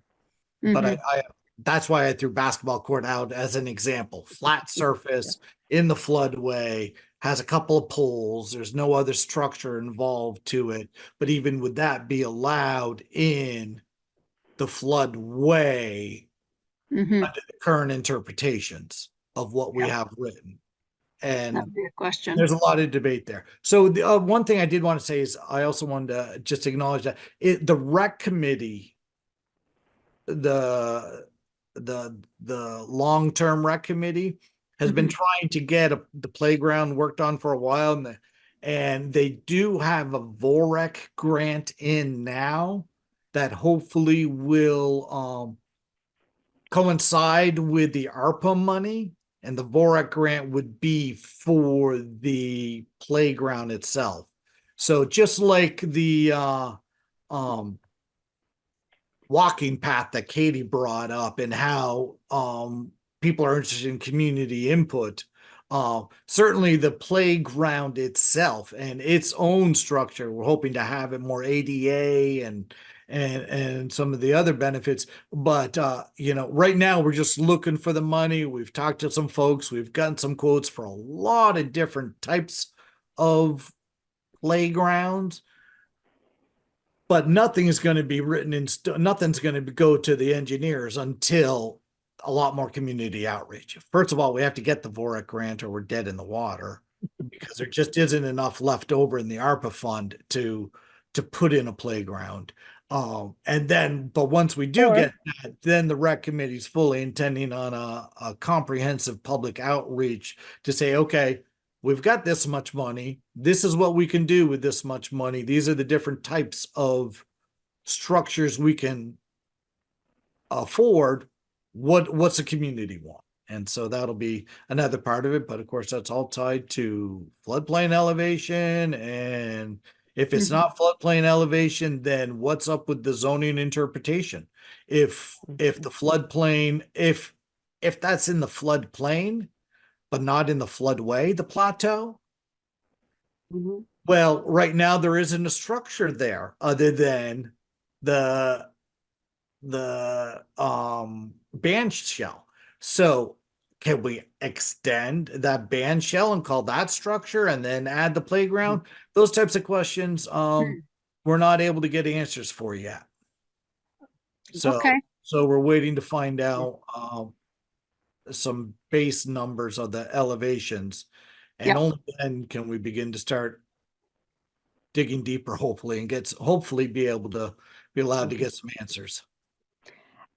Mhm. I that's why I threw basketball court out as an example. Flat Yeah. surface in the floodway, has a couple of poles. There's no other structure involved to it. But even would that be allowed in the floodway Mhm. under the current interpretations of what we Yeah. have written? That And would be a question. there's a lot of debate there. So the one thing I did want to say is I also wanted to just acknowledge that the rec committee, the the long-term rec committee has been Mhm. trying to get the playground worked on for a while, and they do have a VOREC grant in now that hopefully will coincide with the ARPA money, and the VOREC grant would be for the playground itself. So just like the um walking path that Katie brought up and how people are interested in community input. Certainly the playground itself and its own structure, we're hoping to have it more ADA and some of the other benefits. But right now we're just looking for the money. We've talked to some folks, we've gotten some quotes for a lot of different types of playgrounds, but nothing is going to be written in nothing's going to go to the engineers until a lot more community outreach. First of all, we have to get the VOREC grant or we're dead in the water because there just isn't enough left over in the ARPA fund to put in a playground. But once we do Or- get that, then the rec committee is fully intending on a comprehensive public outreach to say, okay, we've got this much money. This is what we can do with this much money. These are the different types of structures we can afford. What's the community want? And so that'll be another part of it. But of course, that's all tied to floodplain elevation. And if it's Mhm. not floodplain elevation, then what's up with the zoning interpretation? If the floodplain, if that's in the floodplain, but not in the floodway, the plateau, Mhm. well, right now there isn't a structure there other than the band shell. So can we extend that band shell and call that structure and then add the playground? Those types of questions we're not able to get answers for yet. So Okay. we're waiting to find out some base numbers of the elevations, and Yep. only then can we begin to start digging deeper, hopefully, and hopefully be able to be allowed to get some answers.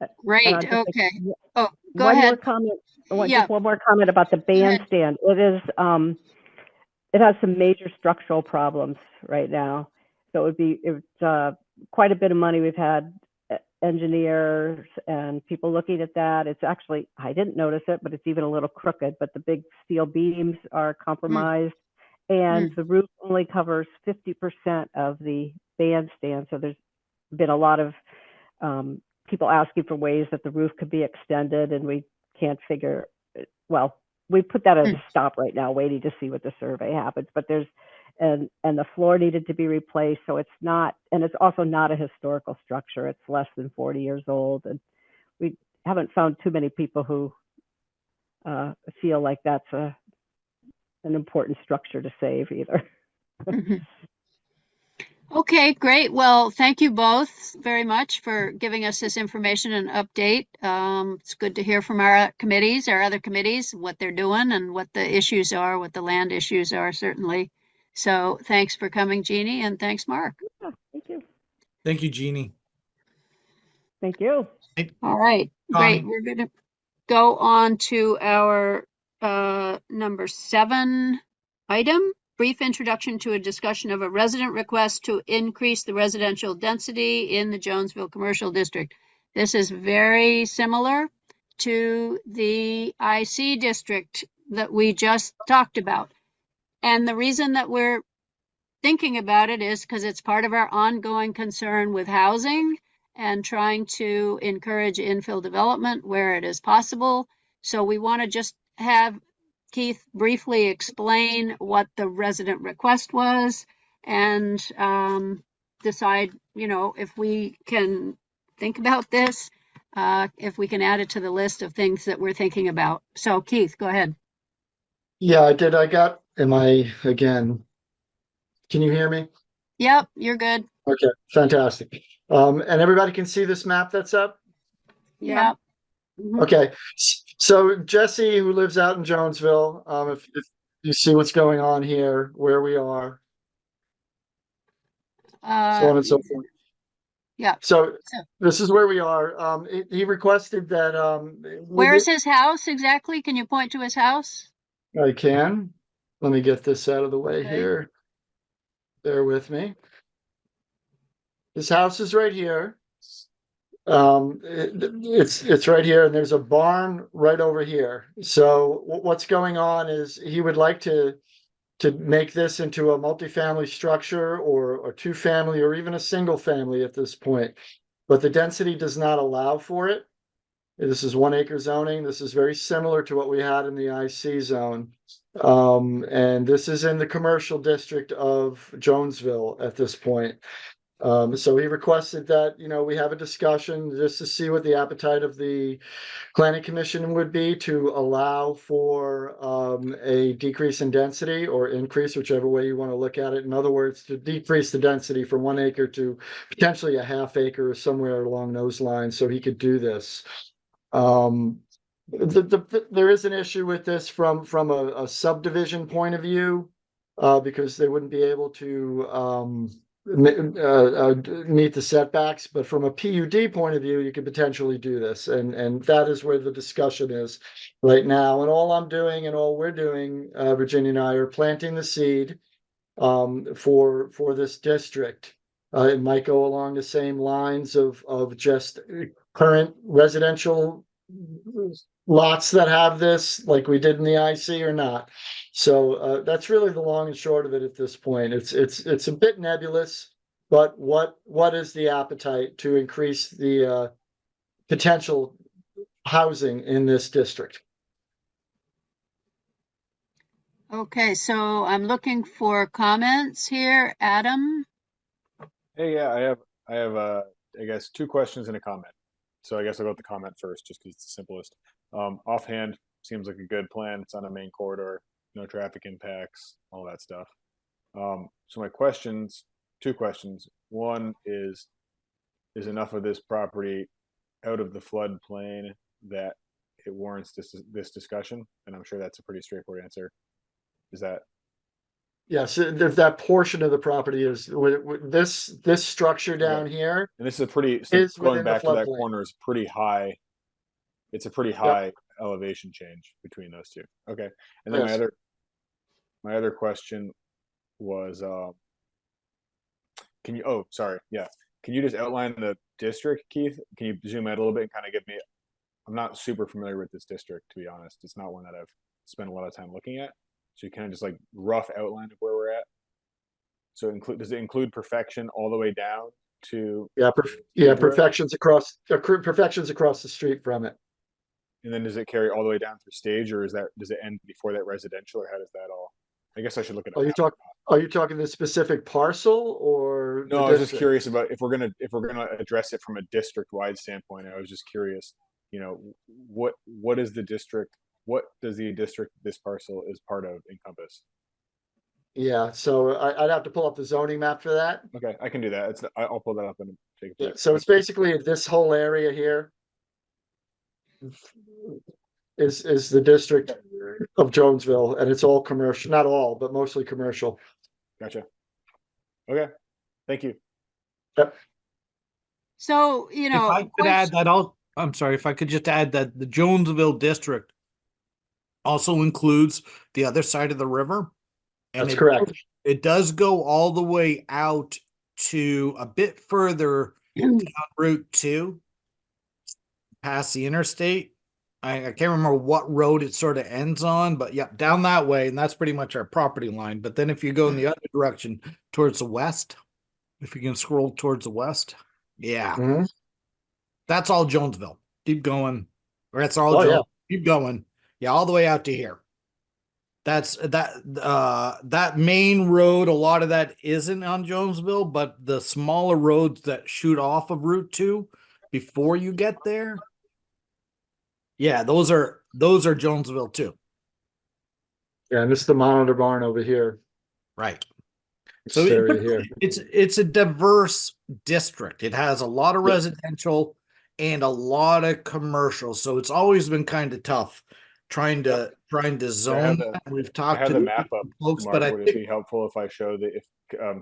And Great. I'll just Okay. make Oh, go one more ahead. comment. Yeah. Just one more comment about the Go ahead. bandstand. It has some major structural problems right now. So it's quite a bit of money. We've had engineers and people looking at that. It's actually, I didn't notice it, but it's even a little crooked, but the big steel beams are compromised and the roof only covers 50% of the bandstand. So there's been a lot of people asking for ways that the roof could be extended, and we can't figure, well, we put that at a stop right now, waiting to see what the survey happens. But and the floor needed to be replaced. So it's not, and it's also not a historical structure. It's less than 40 years old. And we haven't found too many people who feel like that's an important structure to save either. Mhm. Okay, great. Well, thank you both very much for giving us this information and update. It's good to hear from our committees, our other committees, what they're doing and what the issues are, what the land issues are, certainly. So thanks for coming, Jeannie, and thanks, Mark. Yeah, thank you. Thank you, Jeannie. Thank you. All right, Connie. great. We're going to go on to our number 7 item. Brief introduction to a discussion of a resident request to increase the residential density in the Jonesville Commercial District. This is very similar to the IC district that we just talked about. And the reason that we're thinking about it is because it's part of our ongoing concern with housing and trying to encourage infill development where it is possible. So we want to just have Keith briefly explain what the resident request was and decide, if we can think about this, if we can add it to the list of things that we're thinking about. So Keith, go ahead. Yeah, I did. Again, can you hear me? Yep, you're good. Okay, fantastic. And everybody can see this map that's up? Yep. Okay, so Jesse, who lives out in Jonesville, if you see what's going on here, where we are, so on and so forth. Yeah. So this is where we are. He requested that. Where's his house exactly? Can you point to his house? I can. Let me get this out of the way Okay. here. Bear with me. His house is right here. It's right here, and there's a barn right over here. So what's going on is he would like to make this into a multifamily structure or a 2-family or even a single family at this point. But the density does not allow for it. This is 1 acre zoning. This is very similar to what we had in the IC zone. And this is in the commercial district of Jonesville at this point. So he requested that, we have a discussion just to see what the appetite of the planning commission would be to allow for a decrease in density or increase, whichever way you want to look at it. In other words, to decrease the density from 1 acre to potentially a 1/2 acre or somewhere along those lines, so he could do this. There is an issue with this from a subdivision point of view, because they wouldn't be able to meet the setbacks, but from a PUD point of view, you could potentially do this, and that is where the discussion is right now. And all I'm doing and all we're doing, Virginia and I, are planting the seed for this district. It might go along the same lines of just current residential lots that have this, like we did in the IC, or not. So that's really the long and short of it at this point. It's a bit nebulous, but what is the appetite to increase the potential housing in this district? Okay, so I'm looking for comments here. Adam? Hey, yeah, I have I guess 2 questions and a comment. So I guess I'll go with the comment first, just because it's the simplest. Offhand, seems like a good plan. It's on a main corridor, no traffic impacts, all that stuff. So my questions, 2 questions. One is enough of this property out of the floodplain that it warrants this discussion? And I'm sure that's a pretty straightforward answer. Is that? Yes, if that portion of the property is this structure down here. And this is a pretty, is going within the back to that floodplain. corner is pretty high. It's a pretty high elevation change between those 2. Okay. And then Yes. my other question was, can you just outline the district, Keith? Can you zoom out a little bit and kind of give me, I'm not super familiar with this district, to be honest. It's not one that I've spent a lot of time looking at. So you kind of just like rough outline of where we're at. So does it include Perfection all the way down to? Perfection's across the street from it. And then does it carry all the way down through Stage, or does it end before that residential, or how does that all? I guess I should look at it. Are you talking the specific parcel or? No, I was just curious about if we're gonna address it from a district wide standpoint. I was just curious, what is the district what does the district this parcel is part of encompass? Yeah, so I'd have to pull up the zoning map for that. Okay, I can do that. I'll pull that up and take a Yeah, peek. so it's basically this whole area here is the district of Jonesville, and it's all commercial, not all, but mostly commercial. Gotcha. Okay, thank you. Yep. So, If I could add that, I'm sorry, if I could just add that the Jonesville district also includes the other side of the river. And That's correct. It does go all the way out to a bit further down Route 2, past the interstate. I can't remember what road it sort of ends on, but yeah, down that way, and that's pretty much our property line. But then if you go in the other direction towards the west, if you can scroll towards the west, yeah, Mhm. that's all Jonesville. Keep going. Or that's all Oh, yeah. Keep going. Yeah, all the way out to here. That's that main road, a lot of that isn't on Jonesville, but the smaller roads that shoot off of Route 2 before you get there. Yeah, those are Jonesville too. Yeah, and this is the Monitor Barn over here. Right. This So area here. it's a diverse district. It has a lot of residential and a lot of commercial. So it's always been kind of tough trying to zone. We've I talked have to the map up, folks, Mark. but I Would it think be helpful if I show the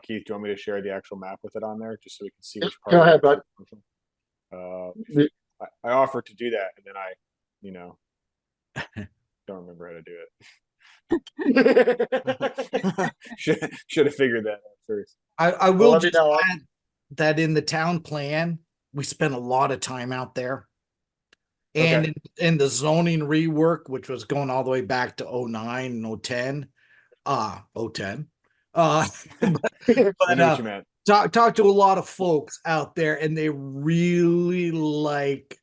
Keith, do you want me to share the actual map with it on there, just so we can see which part? Go ahead, bud. I offered to do that, and then I, don't remember how to do it. Should have figured that out first. I will let me just know. add that in the town plan, we spent a lot of time out there. And Okay. in the zoning rework, which was going all the way back to 09 and 010, 010. I knew what you meant. Talk to a lot of folks out there, and they really like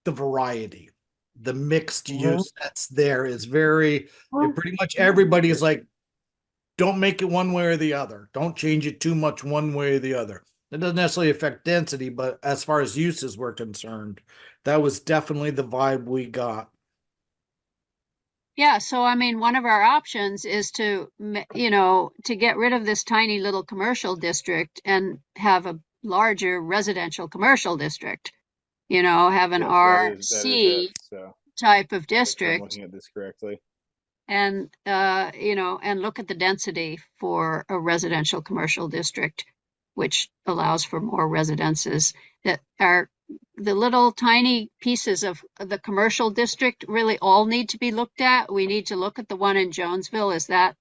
the variety. The mixed use that's there is very pretty much everybody is like, don't make it one way or the other. Don't change it too much one way or the other. It doesn't necessarily affect density, but as far as uses were concerned, that was definitely the vibe we got. Yeah, so I mean, one of our options is to, to get rid of this tiny little commercial district and have a larger residential commercial district. Have an Yes, that is RC it. So type of if I'm district looking at this correctly. and, and look at the density for a residential commercial district, which allows for more residences that are the little tiny pieces of the commercial district really all need to be looked at. We need to look at the one in Jonesville. Is that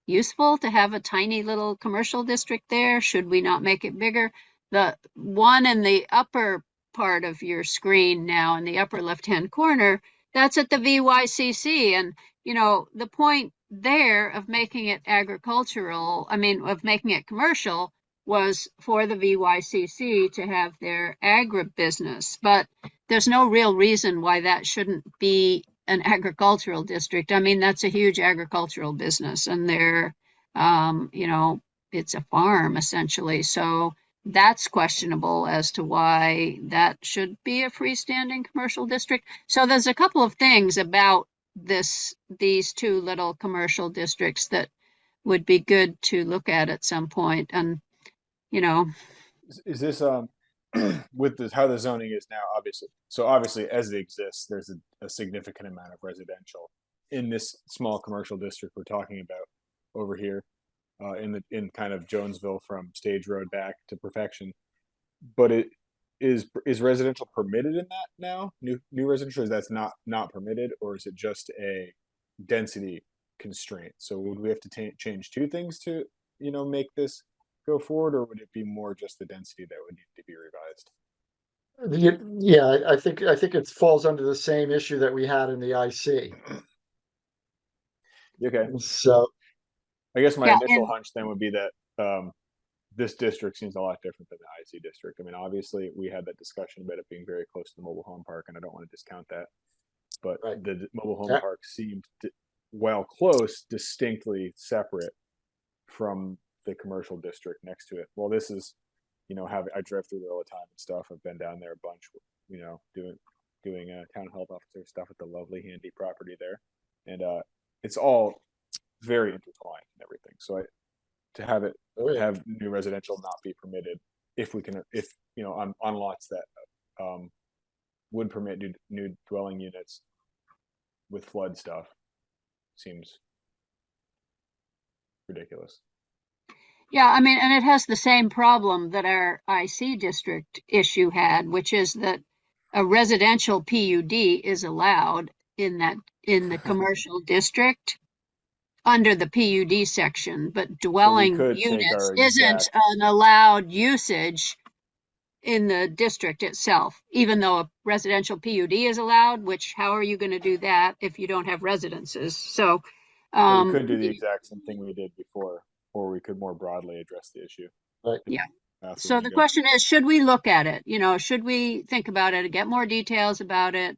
useful to have a tiny little commercial district there? Should we not make it bigger? The one in the upper part of your screen now in the upper left-hand corner, that's at the VYCC. And, the point there of making it of making it commercial was for the VYCC to have their agribusiness, but there's no real reason why that shouldn't be an agricultural district. I mean, that's a huge agricultural business, and they're, it's a farm essentially. So that's questionable as to why that should be a freestanding commercial district. So there's a couple of things about these two little commercial districts that would be good to look at some point. And, Is this with this how the zoning is now, obviously as it exists, there's a significant amount of residential in this small commercial district we're talking about over here, in kind of Jonesville from Stage Road back to Perfection. But it is residential permitted in that now? New residential, is that's not permitted, or is it just a density constraint? So would we have to change two things to make this go forward, or would it be more just the density that would need to be revised? Yeah, I think it falls under the same issue that we had in the IC. Okay. So I guess my Yeah, initial and- hunch then would be that this district seems a lot different than the IC district. I mean, obviously we had that discussion about it being very close to the mobile home park, and I don't want to discount that. But Right. the mobile home park seemed, while close, distinctly separate from the commercial district next to it. Well, this is, I drive through there all the time and stuff. I've been down there a bunch, doing doing town health officer stuff at the lovely handy property there, and it's all very intertwined and everything. So to have it Oh, yeah. have new residential not be permitted if we can, if you know, on lots that would permit new dwelling units with flood stuff seems ridiculous. Yeah, I mean, and it has the same problem that our IC district issue had, which is that a residential PUD is allowed in the commercial district under the PUD section, but dwelling could take units our isn't exact- an allowed usage in the district itself, even though a residential PUD is allowed, which how are you going to do that if you don't have residences? So, So we could do the exact same thing we did before, or we could more broadly address the issue. Right. Yeah. That's So what the we question is, should we look at it? You know, should we think about it, get more details about it,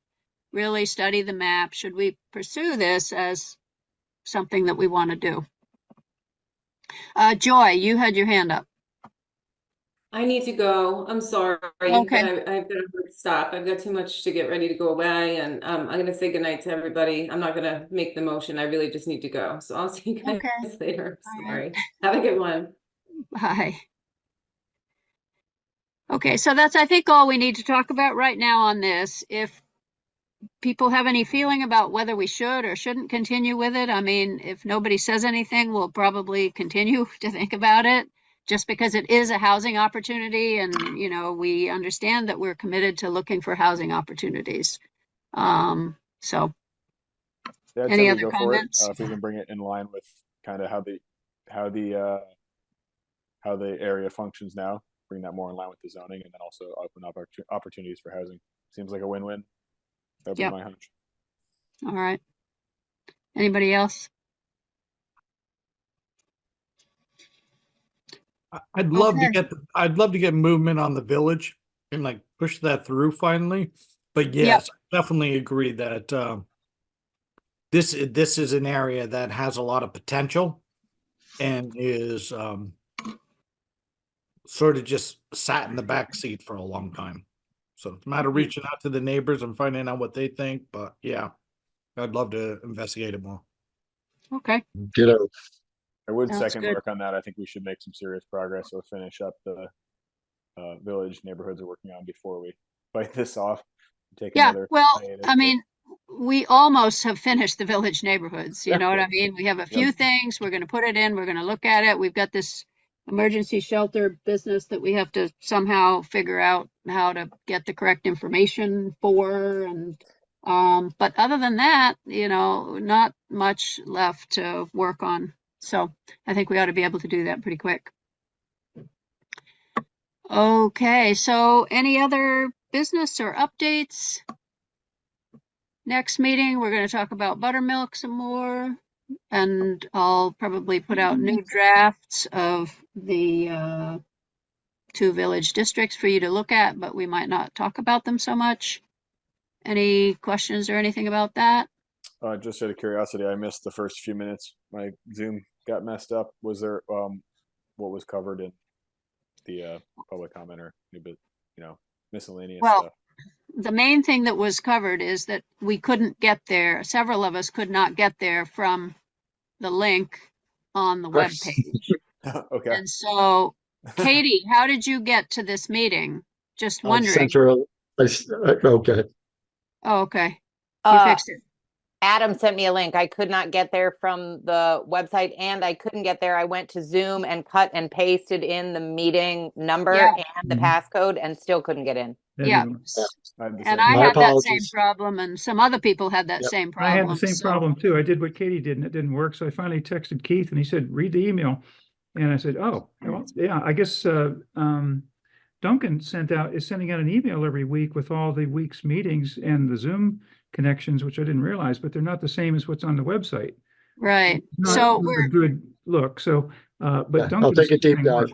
really study the map? Should we pursue this as something that we want to do? Joy, you had your hand up. I need to go. I'm sorry, Okay. but I've got to stop. I've got too much to get ready to go away, and I'm gonna say goodnight to everybody. I'm not gonna make the motion. I really just need to go. So I'll see you guys Okay. later. All Sorry. right. Have a good one. Bye. Okay, so that's, I think, all we need to talk about right now on this. If people have any feeling about whether we should or shouldn't continue with it, I mean, if nobody says anything, we'll probably continue to think about it, just because it is a housing opportunity, and, you know, we understand that we're committed to looking for housing opportunities. So Yeah, I'd any say we other go for it, comments? if we can bring it in line with kind of how the area functions now, bring that more in line with the zoning, and then also open up opportunities for housing. Seems like a win-win. That'd be Yep. my hunch. All right. Anybody else? I'd love to Okay. I'd love to get movement on the village and like push that through finally. But Yep. yes, I definitely agree that this is an area that has a lot of potential and is sort of just sat in the back seat for a long time. So it's a matter of reaching out to the neighbors and finding out what they think. But yeah, I'd love to investigate it more. Okay. Ditto. I would Sounds second good. Mark on that. I think we should make some serious progress or finish up the village neighborhoods we're working on before we bite this off. Take Yeah, another well, hiatus, I but- mean, we almost have finished the village neighborhoods. You Yeah. know what I mean? We have a few things. We're going to put it in. We're going to look at it. We've got this emergency shelter business that we have to somehow figure out how to get the correct information for. And, but other than that, you know, not much left to work on. So I think we ought to be able to do that pretty quick. Okay, so any other business or updates? Next meeting, we're going to talk about buttermilk some more, and I'll probably put out new drafts of the 2 village districts for you to look at, but we might not talk about them so much. Any questions or anything about that? Just out of curiosity, I missed the first few minutes. My Zoom got messed up. Was there what was covered in the public comment or miscellaneous Well, stuff? the main thing that was covered is that we couldn't get there. Several of us could not get there from the link on the web page. Okay. And so, Katie, how did you get to this meeting? Just wondering. Central. Okay. Oh, okay. You fixed it. Adam sent me a link. I could not get there from the website, and I couldn't get there. I went to Zoom and cut and pasted in the meeting number Yeah. and the passcode and still couldn't get in. Yeah. And I My had that same apologies. problem, and some other people had that Yep. same I had problem. the same so- problem too. I did what Katie did and it didn't work. So I finally texted Keith and he said, read the email. And I said, oh, well, yeah, I guess Duncan is sending out an email every week with all the week's meetings and the Zoom connections, which I didn't realize, but they're not the same as what's on the website. Right. Not So a we're good look. So, but Yeah, I'll Duncan's take a deep thing dive. worked.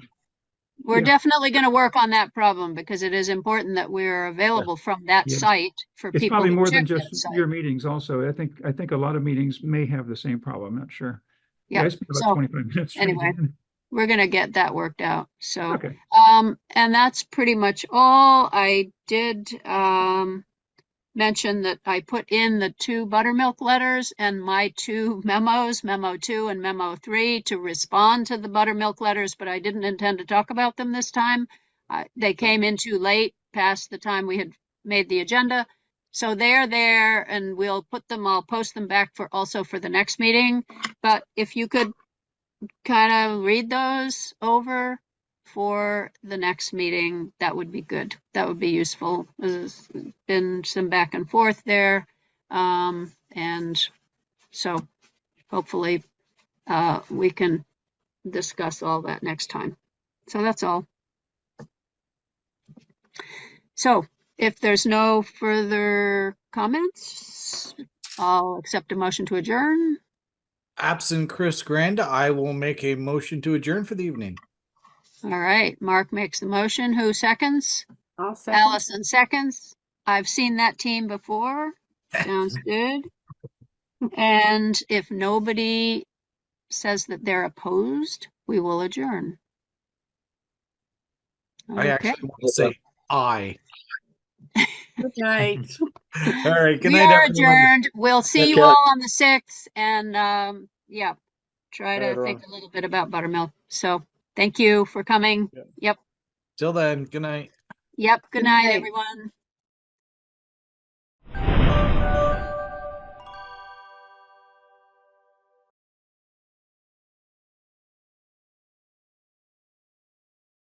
we're Yeah. definitely going to work on that problem because it is important that we're available from that Yeah. site for It's people probably to more check than that just site. your meetings also. I think a lot of meetings may have the same problem. I'm not sure. Yeah. I spent about So 25 minutes trying to anyway, get in. we're going to get that worked out. So, Okay. and that's pretty much all. I did mention that I put in the 2 buttermilk letters and my 2 memos, memo 2 and memo 3, to respond to the buttermilk letters, but I didn't intend to talk about them this time. They came in too late, past the time we had made the agenda. So they're there and we'll put them, I'll post them back for also for the next meeting. But if you could kind of read those over for the next meeting, that would be good. That would be useful. There's been some back and forth there. And so hopefully we can discuss all that next time. So that's all. So if there's no further comments, I'll accept a motion to adjourn. Absent Chris Granda, I will make a motion to adjourn for the evening. All right, Mark makes the motion. Who seconds? I'll second. Allison seconds. I've seen that team before. Sounds good. And if nobody says that they're opposed, we will adjourn. I Okay. actually want to say aye. Good night. All right. Good We night, are everyone. adjourned. We'll see Take you care. all on the 6th and yeah, try Bye, to everyone. think a little bit about buttermilk. So thank you for coming. Yeah. Yep. Till then, good night. Yep. Good Good night, night. everyone.